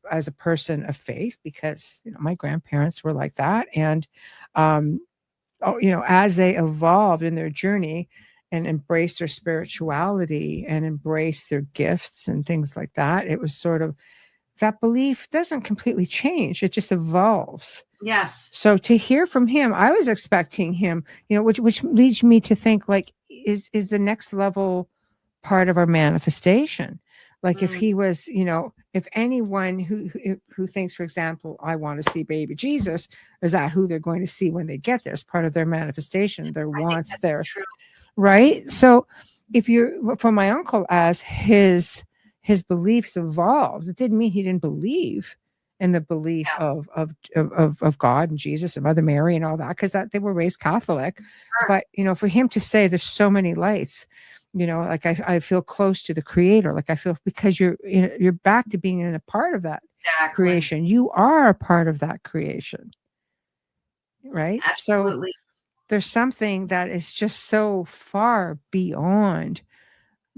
as a person of faith because, my grandparents were like that. And, as they evolved in their journey and embraced their spirituality and embraced their gifts and things like that, it was sort of, that belief doesn't completely change. It just evolves. Yes. So to hear from him, I was expecting him, which leads me to think, like, is the next level part of our manifestation? Like if he was, if anyone who thinks, for example, I want to see baby Jesus, is that who they're going to see when they get there? As part of their manifestation, their wants, their right. So if you're, for my uncle, as his beliefs evolved, it didn't mean he didn't believe in the belief of God and Jesus and Mother Mary and all that, because they were raised Catholic. But for him to say there's so many lights, like I feel close to the Creator, like I feel, because you're back to being in a part of that creation. You are a part of that creation, right? Absolutely. So there's something that is just so far beyond,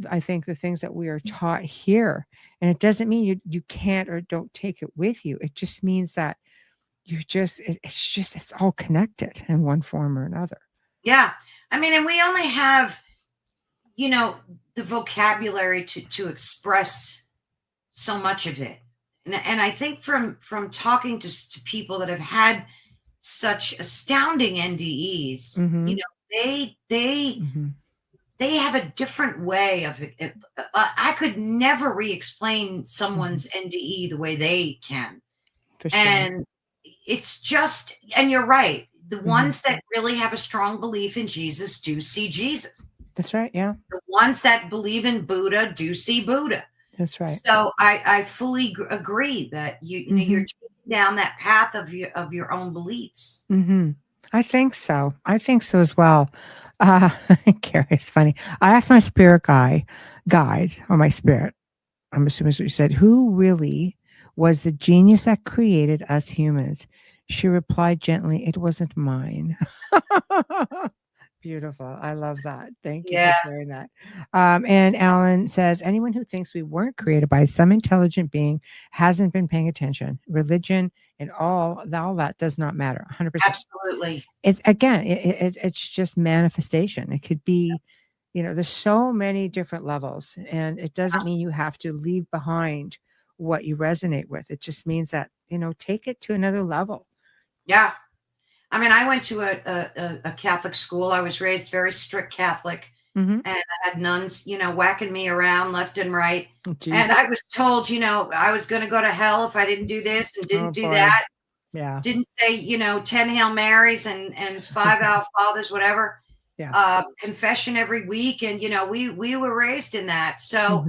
I think, the things that we are taught here. And it doesn't mean you can't or don't take it with you. It just means that it's all connected in one form or another. Yeah. I mean, and we only have, the vocabulary to express so much of it. And I think from talking to people that have had such astounding NDEs, they have a different way of it. I could never re-explain someone's NDE the way they can. For sure. And it's just, and you're right. The ones that really have a strong belief in Jesus do see Jesus. That's right. Yeah. The ones that believe in Buddha do see Buddha. That's right. So I fully agree that you're taking down that path of your own beliefs. I think so. I think so as well. Carrie, it's funny. I asked my spirit guide, or my spirit, I'm assuming that's what you said, who really was the genius that created us humans? She replied gently, it wasn't mine. Beautiful. I love that. Thank you for sharing that. And Alan says, anyone who thinks we weren't created by some intelligent being hasn't been paying attention. Religion and all that does not matter. 100%. Absolutely. It's just manifestation. It could be, there's so many different levels, and it doesn't mean you have to leave behind what you resonate with. It just means that, take it to another level. Yeah. I mean, I went to a Catholic school. I was raised very strict Catholic, and I had nuns, whacking me around left and right. Oh, and I was told, I was going to go to hell if I didn't do this and didn't do that. Yeah. Didn't say, 10 Hail Marys and 5 Our Fathers, whatever. Yeah. Confession every week. And, we were raised in that. So,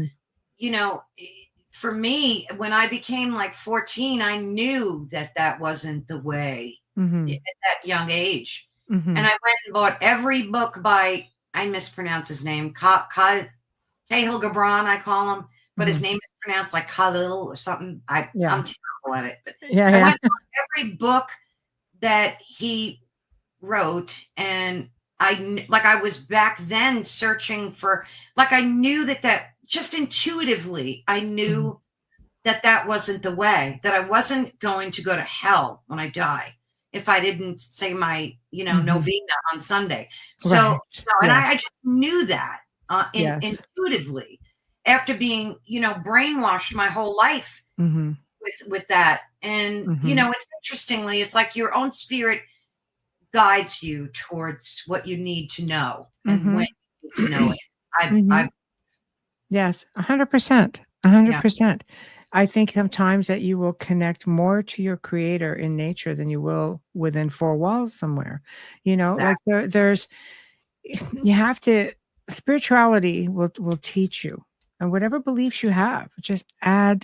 for me, when I became like 14, I knew that wasn't the way. At that young age. And I went and bought every book by, I mispronounce his name, Cahill Gibran, I call him, but his name is pronounced like Khalil or something. I'm terrible at it. But I went and bought every book that he wrote, and I was back then searching for, I knew that just intuitively, I knew that wasn't the way, that I wasn't going to go to hell when I die if I didn't say my, novena on Sunday. So, and I just knew that intuitively after being, brainwashed my whole life with that. And, it's interestingly, it's like your own spirit guides you towards what you need to know and when you need to know it. Yes, 100%. 100%. I think sometimes that you will connect more to your creator in nature than you will within four walls somewhere. Like there's, you have to, spirituality will teach you, and whatever beliefs you have, just add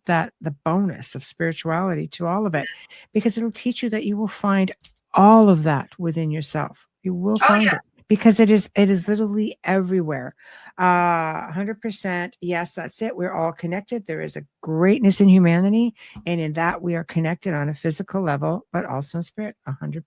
the bonus of spirituality to all of it, because it'll teach you that you will find all of that within yourself. You will find it. because it is literally everywhere. 100%. Yes, that's it. We're all connected. There is a greatness in humanity, and in that we are connected on a physical level, but also in spirit. 100%.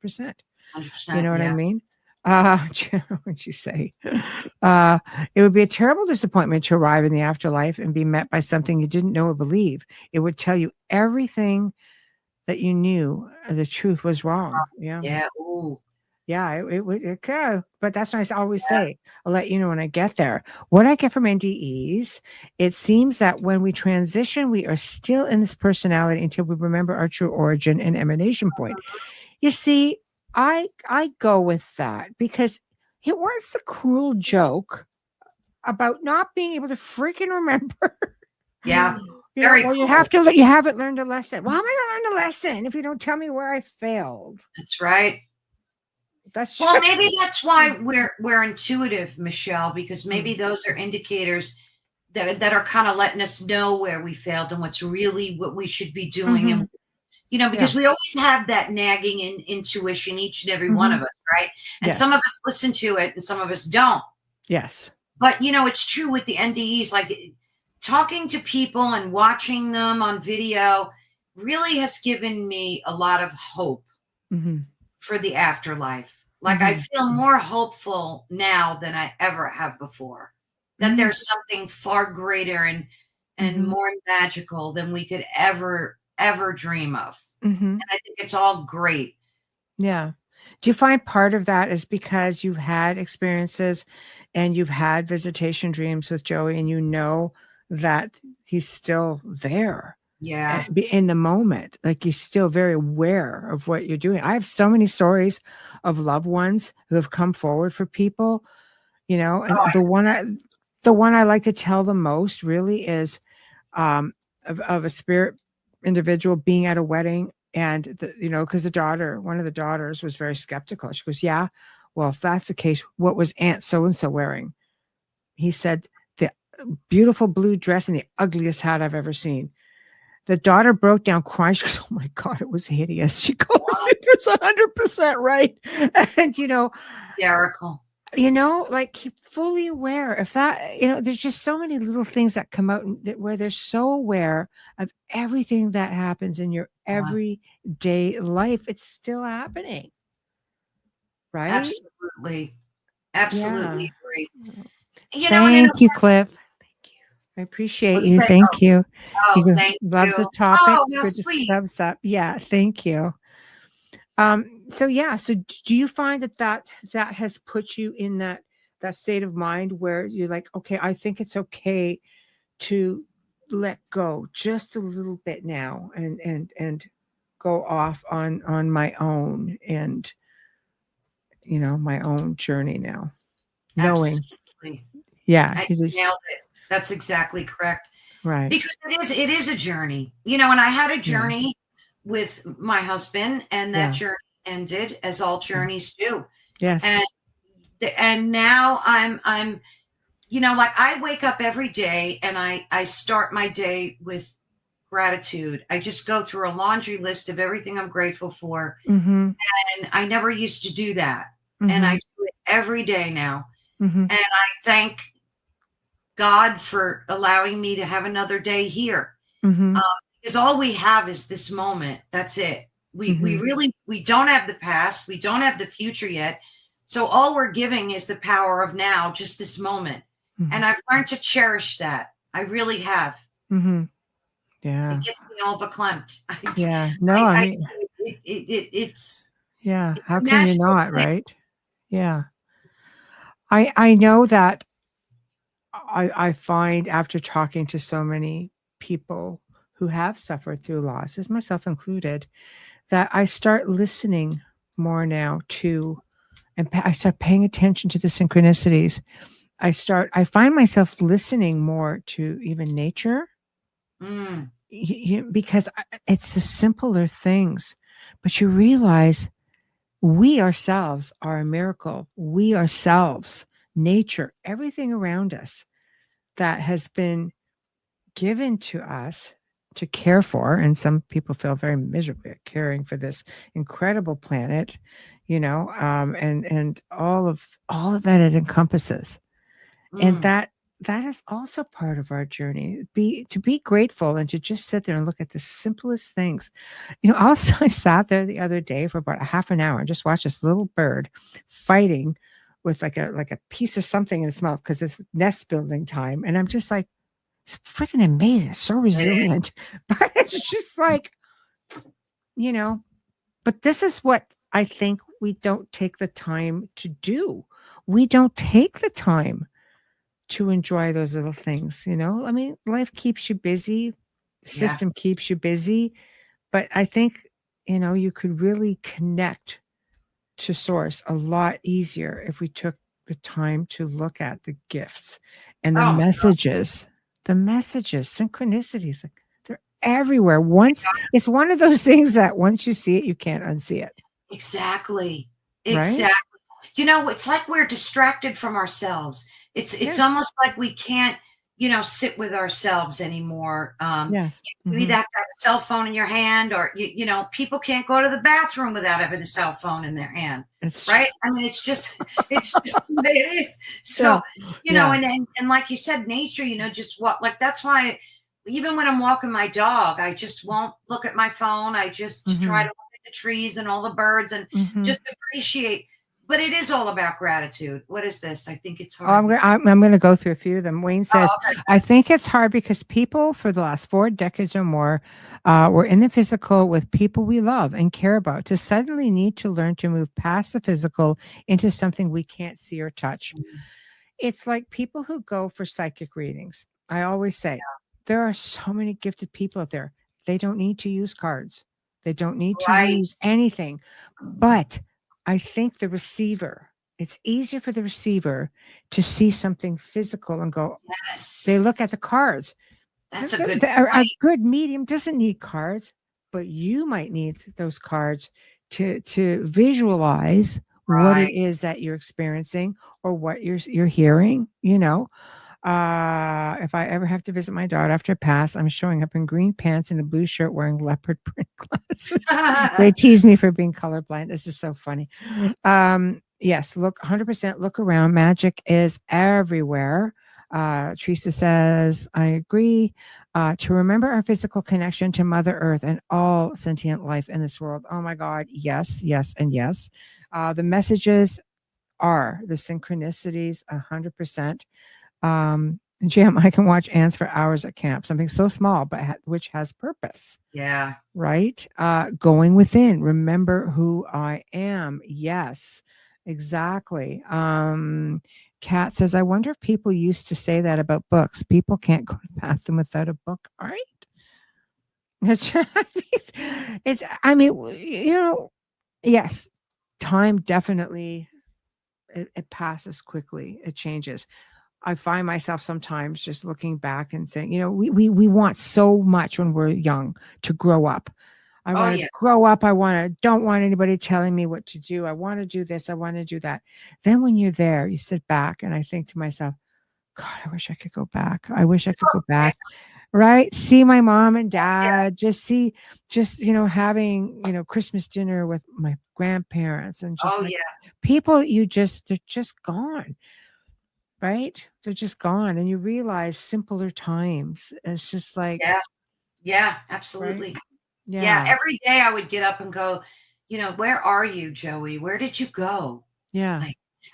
100%. You know what I mean? What'd you say? It would be a terrible disappointment to arrive in the afterlife and be met by something you didn't know or believe. It would tell you everything that you knew the truth was wrong. Yeah. Yeah. Ooh. Yeah, it could. But that's what I always say. I'll let you know when I get there. What I get from NDEs, it seems that when we transition, we are still in this personality until we remember our true origin and emanation point. You see, I go with that because it was the cruel joke about not being able to freaking remember. Yeah. Very well, cool. You haven't learned a lesson. Well, how am I going to learn a lesson if you don't tell me where I failed? That's right. Well, maybe that's why we're intuitive, Michelle, because maybe those are indicators that are kind of letting us know where we failed and what we should be doing. And because we always have that nagging intuition, each and every one of us, right? And some of us listen to it and some of us don't. Yes. But it's true with the NDEs, like talking to people and watching them on video really has given me a lot of hope for the afterlife. Like I feel more hopeful now than I ever have before, that there's something far greater and more magical than we could ever dream of. And I think it's all great. Yeah. Do you find part of that is because you've had experiences and you've had visitation dreams with Joey and you know that he's still there? Yeah. In the moment, like you're still very aware of what you're doing. I have so many stories of loved ones who have come forward for people, and the one I like to tell the most really is of a spirit individual being at a wedding and because one of the daughters was very skeptical. She goes, yeah, well, if that's the case, what was Aunt so-and-so wearing? He said, the beautiful blue dress and the ugliest hat I've ever seen. The daughter broke down crying. She goes, oh my God, it was hideous. She goes, it was 100% right. And, hysterical. Like fully aware if that, there's just so many little things that come out where they're so aware of everything that happens in your everyday life. It's still happening. Right? Absolutely. Absolutely agree. Thank you, Cliff. I appreciate you. Thank you. Thank you. Loves the topic. Oh, how sweet. Thumbs up. Yeah, thank you. So do you find that has put you in that state of mind where you're like, okay, I think it's okay to let go just a little bit now and go off on my own and my own journey now. Absolutely. Knowing. Yeah. I nailed it. That's exactly correct. Right. Because it is a journey, and I had a journey with my husband and that journey ended as all journeys do. Yes. And now I'm like I wake up every day and I start my day with gratitude. I just go through a laundry list of everything I'm grateful for. And I never used to do that. And I do it every day now. And I thank God for allowing me to have another day here. Because all we have is this moment. That's it. We don't have the past. We don't have the future yet. So all we're giving is the power of now, just this moment. And I've learned to cherish that. I really have. Yeah. It gets me all verklempt. Yeah. No, it's yeah. How can you not, right? Yeah. I know that I find after talking to so many people who have suffered through losses, myself included, that I start listening more now and I start paying attention to the synchronicities. I find myself listening more to even nature because it's the simpler things, but you realize we ourselves are a miracle. We ourselves, nature, everything around us that has been given to us to care for, and some people feel very miserably at caring for this incredible planet, and all of that it encompasses. And that is also part of our journey. To be grateful and to just sit there and look at the simplest things. Also, I sat there the other day for about a half an hour and just watched this little bird fighting with like a piece of something in its mouth because it's nest building time. And I'm just like, it's freaking amazing. It's so resilient. But it's just like, but this is what I think we don't take the time to do. We don't take the time to enjoy those little things. I mean, life keeps you busy. The system keeps you busy. But I think, you could really connect to source a lot easier if we took the time to look at the gifts and the messages. God. The messages, synchronicities, they're everywhere. It's one of those things that once you see it, you can't unsee it. Exactly. Right? It's like we're distracted from ourselves. It's almost like we can't, sit with ourselves anymore. Yes. You either have to have a cell phone in your hand, or people can't go to the bathroom without having a cell phone in their hand. Right? I mean, it's just the way it is. So, and like you said, nature, just what, like, that's why even when I'm walking my dog, I just won't look at my phone. I just try to look at the trees and all the birds and just appreciate. But it is all about gratitude. What is this? I think it's hard. I'm going to go through a few of them. Wayne says, I think it's hard because people for the last 4 decades or more were in the physical with people we love and care about, to suddenly need to learn to move past the physical into something we can't see or touch. It's like people who go for psychic readings. I always say, there are so many gifted people out there. They don't need to use cards. They don't need to use anything. But I think the receiver, it's easier for the receiver to see something physical and go, they look at the cards. That's a good point. A good medium doesn't need cards, but you might need those cards to visualize what it is that you're experiencing or what you're hearing, If I ever have to visit my daughter after a pass, I'm showing up in green pants and a blue shirt wearing leopard print glasses. They tease me for being colorblind. This is so funny. Yes, look, 100% look around. Magic is everywhere. Teresa says, I agree. To remember our physical connection to Mother Earth and all sentient life in this world. Oh my God. Yes, yes, and yes. The messages are the synchronicities, 100%. Jim, I can watch ants for hours at camp, something so small, but which has purpose. Yeah. Right. Going within, remember who I am. Yes, exactly. Kat says, I wonder if people used to say that about books. People can't go to the bathroom without a book. All right. Yes, time definitely, it passes quickly. It changes. I find myself sometimes just looking back and saying, we want so much when we're young to grow up. I want to grow up. Don't want anybody telling me what to do. I want to do this. I want to do that. Then when you're there, you sit back and I think to myself, God, I wish I could go back. I wish I could go back. Right. See my mom and dad, having, Christmas dinner with my grandparents and just people they're just gone. Right? They're just gone. And you realize simpler times. It's just like. Yeah, absolutely. Right? Yeah. Every day I would get up and go, where are you, Joey? Where did you go? Yeah.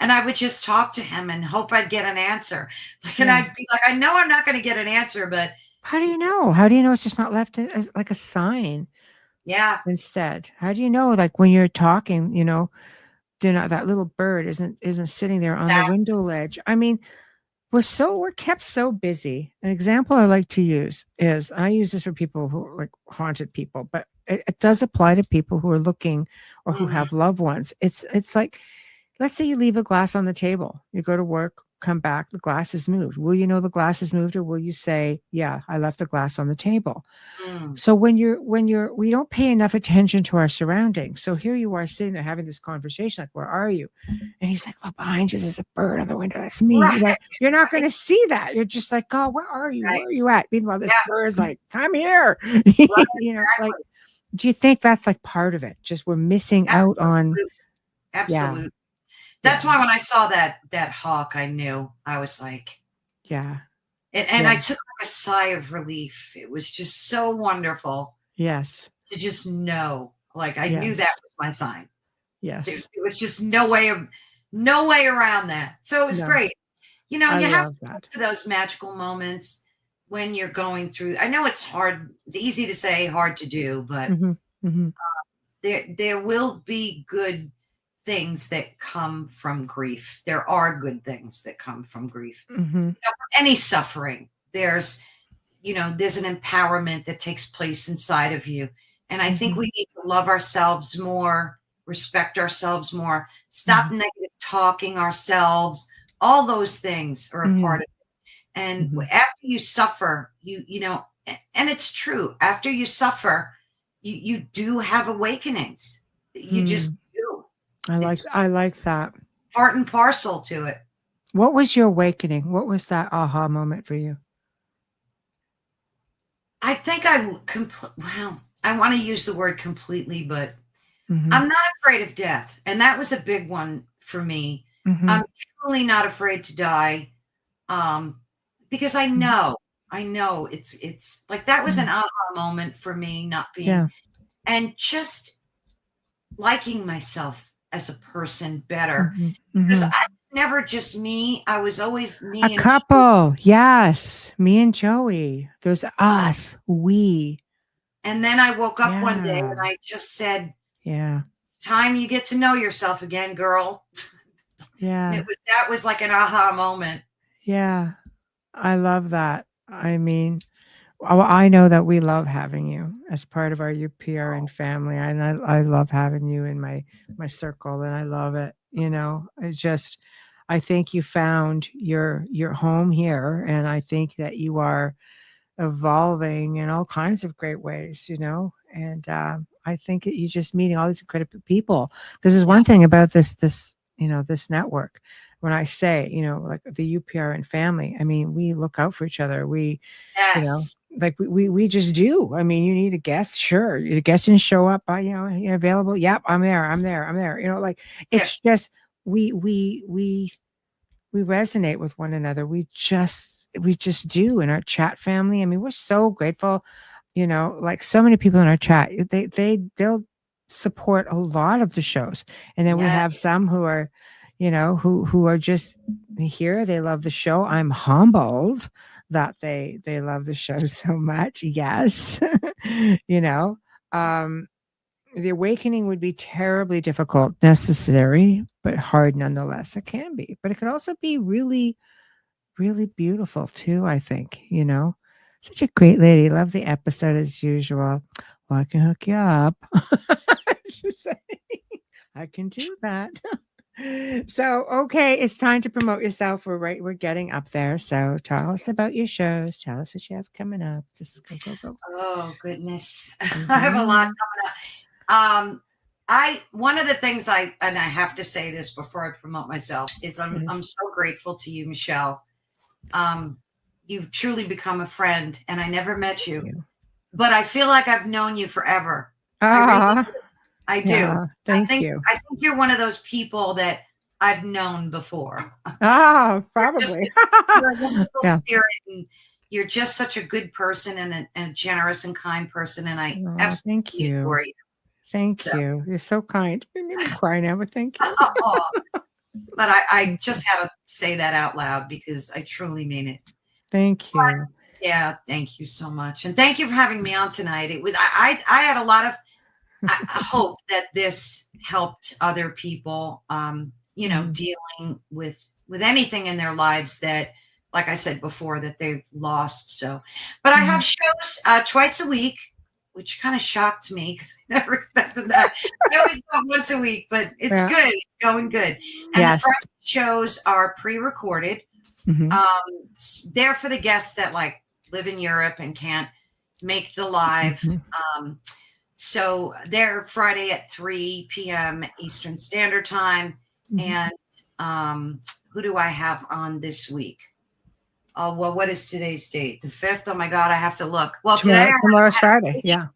And I would just talk to him and hope I'd get an answer. And I'd be like, I know I'm not going to get an answer, but. How do you know? How do you know it's just not left as like a sign? Yeah. Instead, how do you know? Like when you're talking, that little bird isn't sitting there on the window ledge. I mean, we're kept so busy. An example I like to use is, I use this for people who are like haunted people, but it does apply to people who are looking or who have loved ones. It's like, let's say you leave a glass on the table, you go to work, come back, the glass has moved. Will you know the glass has moved, or will you say, yeah, I left the glass on the table? So we don't pay enough attention to our surroundings. So here you are sitting there having this conversation, like, where are you? And he's like, look behind you, there's a bird on the window. That's me. Right. Like, you're not going to see that. You're just like, oh, where are you? Right. Where are you at? Meanwhile, this bird's like, come here. Right, Like, do you think that's like part of it? Just we're missing out on. Absolutely. Yeah. That's why when I saw that hawk, I knew. I was like, yeah. And I took like a sigh of relief. It was just so wonderful. Yes. To just know, like I knew that was my sign. Yes. It was just no way around that. So it was great. You know, you have to look for those magical moments when you're going through. I know it's hard, easy to say, hard to do, but there will be good things that come from grief. There are good things that come from grief. You know, for any suffering, there's an empowerment that takes place inside of you. And I think we need to love ourselves more, respect ourselves more, stop negative talking ourselves. All those things are a part of it. And after you suffer, you know, and it's true, after you suffer, you do have awakenings. You just do. I like that. Part and parcel to it. What was your awakening? What was that aha moment for you? I think I want to use the word completely, but I'm not afraid of death. And that was a big one for me. I'm truly not afraid to die. Because I know it's like, that was an aha moment for me, not being, and just liking myself as a person better, because I was never just me. I was always me. A couple. Yes. Me and Joey. There's us, we. And then I woke up one day and I just said, it's time you get to know yourself again, girl. And that was like an aha moment. Yeah. I love that. I mean, I know that we love having you as part of our UPRN family. And I love having you in my circle, and I love it. You know, I think you found your home here, and I think that you are evolving in all kinds of great ways, you know, and I think you just meeting all these incredible people, because there's one thing about this network. When I say, you know, like the UPRN family, I mean, we look out for each other. We, you know, like we just do. I mean, you need a guest, sure. Your guest didn't show up, you know, you're available. Yep, I'm there. You know, like it's just we resonate with one another. We just do in our chat family. I mean, we're so grateful. You know, like so many people in our chat, they'll support a lot of the shows, and then we have some who are, you know, who are just here. They love the show. I'm humbled that they love the show so much. Yes. You know, the awakening would be terribly difficult, necessary, but hard nonetheless. It can be, but it could also be really, really beautiful too, I think, you know. Such a great lady. Love the episode as usual. Well, I can hook you up. I can do that. So, okay, it's time to promote yourself. We're getting up there. So tell us about your shows. Tell us what you have coming up. Just go. Oh, goodness. I have a lot coming up. One of the things I have to say this before I promote myself is I'm so grateful to you, Michelle. You've truly become a friend, and I never met you, but I feel like I've known you forever. I do. Yeah, thank you. I think you're one of those people that I've known before. Oh, probably. You're a wonderful spirit, and you're just such a good person and a generous and kind person. And I absolutely adore you. Thank you. You're so kind. You made me cry now, but thank you. But I just had to say that out loud because I truly mean it. Thank you. Yeah, thank you so much. And thank you for having me on tonight. I had a lot of, I hope that this helped other people, you know, dealing with anything in their lives that, like I said before, that they've lost. So, but I have shows twice a week, which kind of shocked me because I never expected that. I always go once a week, but it's good. It's going good. And the Friday shows are pre-recorded There for the guests that like live in Europe and can't make the live. So they're Friday at 3 p.m. Eastern Standard Time. And who do I have on this week? Oh, well, what is today's date? The 5th? Oh my God, I have to look. Well, tomorrow's Friday. Yeah.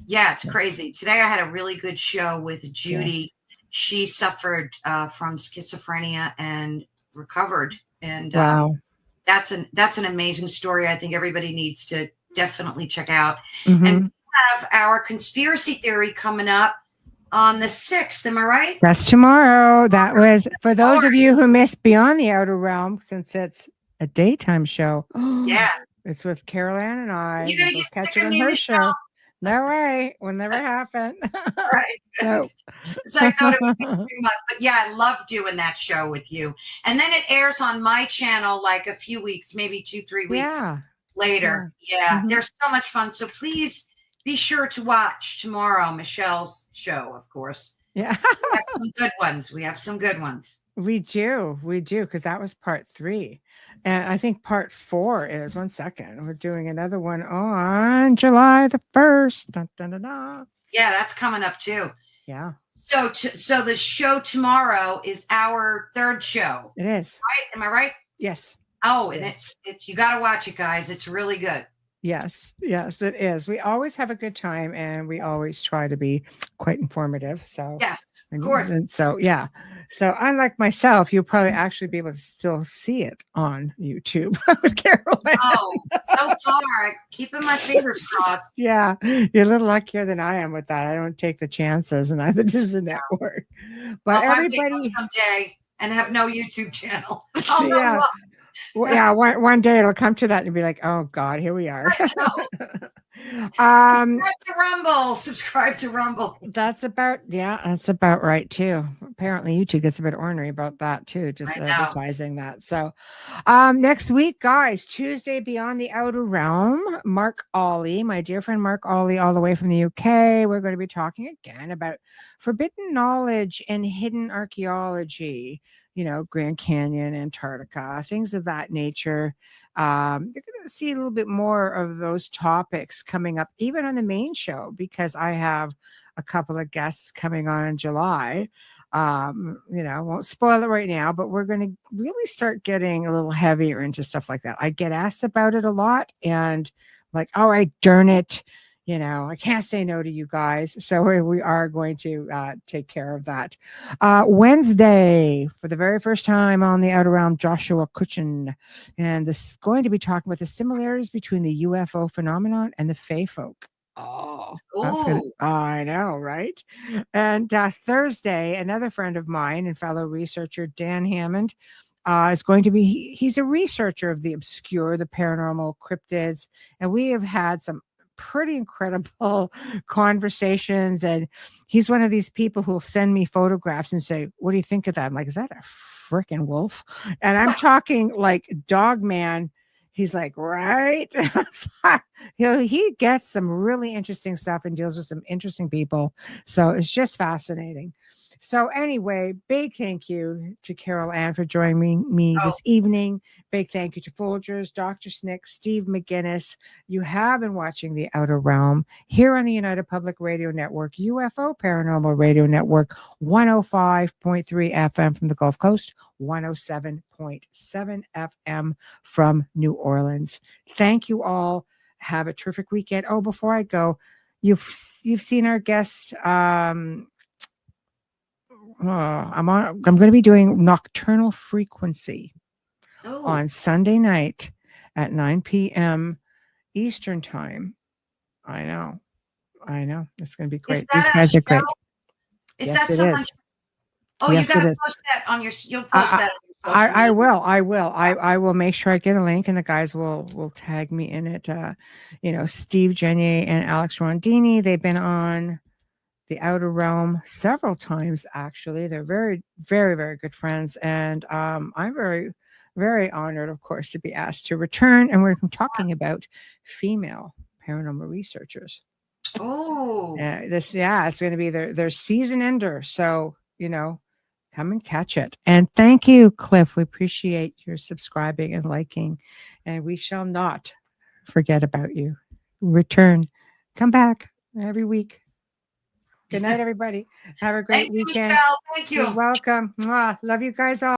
Yeah, it's crazy. Today I had a really good show with Judy. Yes. She suffered from schizophrenia and recovered. And wow. That's an amazing story. I think everybody needs to definitely check out. And we have our conspiracy theory coming up on the 6th. Am I right? That's tomorrow. That was for those of you who missed Beyond the Outer Realm, since it's a daytime show. Yeah. It's with Carolann and I. You're going to get catch sick it of on me, her Michelle. show. No way. Will never happen. Right. No. So I thought it would be too much. But yeah, I love doing that show with you. And then it airs on my channel like a few weeks, maybe 2-3 weeks later. Yeah. There's so much fun. So please be sure to watch tomorrow Michelle's show, of course. Yeah. We have some good ones. We do, because that was part 3. And I think part 4 is, one second, we're doing another one on July the 1st. Dun, dun, dun, dun. Yeah, that's coming up too. Yeah. So the show tomorrow is our 3rd show. It is. Right? Am I right? Yes. Oh, and it's you got to watch it, guys. It's really good. Yes, it is. We always have a good time, and we always try to be quite informative. So yes, of course. And so yeah. So unlike myself, you'll probably actually be able to still see it on YouTube with Carolann. Oh, so far, keeping my fingers crossed. Yeah, you're a little luckier than I am with that. I don't take the chances, and neither does the network. But everybody someday and have no YouTube channel. Yeah. Well, yeah, one day it'll come to that and be like, oh God, here we are. Subscribe to Rumble. That's about right too. Apparently YouTube gets a bit ornery about that too, just advertising that. So next week, guys, Tuesday, Beyond the Outer Realm, Mark Ollie, my dear friend Mark Ollie, all the way from the UK. We're going to be talking again about forbidden knowledge and hidden archaeology. Grand Canyon, Antarctica, things of that nature. You're going to see a little bit more of those topics coming up, even on the main show, because I have a couple of guests coming on in July. Won't spoil it right now, but we're going to really start getting a little heavier into stuff like that. I get asked about it a lot, and like, all right, darn it. I can't say no to you guys. So we are going to take care of that. Wednesday, for the very first time on the Outer Realm, Joshua Cutchin. And this is going to be talking about the similarities between the UFO phenomenon and the Fae folk. Oh, that's good. I know, right? And Thursday, another friend of mine and fellow researcher, Dan Hammond, is going to be, he's a researcher of the obscure, the paranormal, cryptids. And we have had some pretty incredible conversations, and he's one of these people who'll send me photographs and say, what do you think of that? I'm like, is that a freaking wolf? And I'm talking like Dog Man. He's like, right. He gets some really interesting stuff and deals with some interesting people, so it's just fascinating. So anyway, big thank you to Carolann for joining me this evening. Big thank you to Folgers, Dr. Snick, Steve McGinnis. You have been watching The Outer Realm here on the United Public Radio Network, UFO Paranormal Radio Network, 105.3 FM from the Gulf Coast, 107.7 FM from New Orleans. Thank you all. Have a terrific weekend. Oh, before I go, you've seen our guest. I'm going to be doing Nocturnal Frequency on Sunday night at 9 p.m. Eastern Time. I know. It's going to be great. These guys are great. Yes, it is. Oh, yes, you got to post that on your. You'll post that. I will. I will make sure I get a link, and the guys will tag me in it. Steve Genier and Alex Rondini. They've been on The Outer Realm several times, actually. They're very, very, very good friends. And I'm very, very honored, of course, to be asked to return. And we're talking about female paranormal researchers. Oh. It's going to be their season ender. So, come and catch it. And thank you, Cliff. We appreciate your subscribing and liking, and we shall not forget about you. Return. Come back every week. Good night, everybody. Have a great weekend. Michelle. Thank you. You're welcome. Mwah. Love you guys all.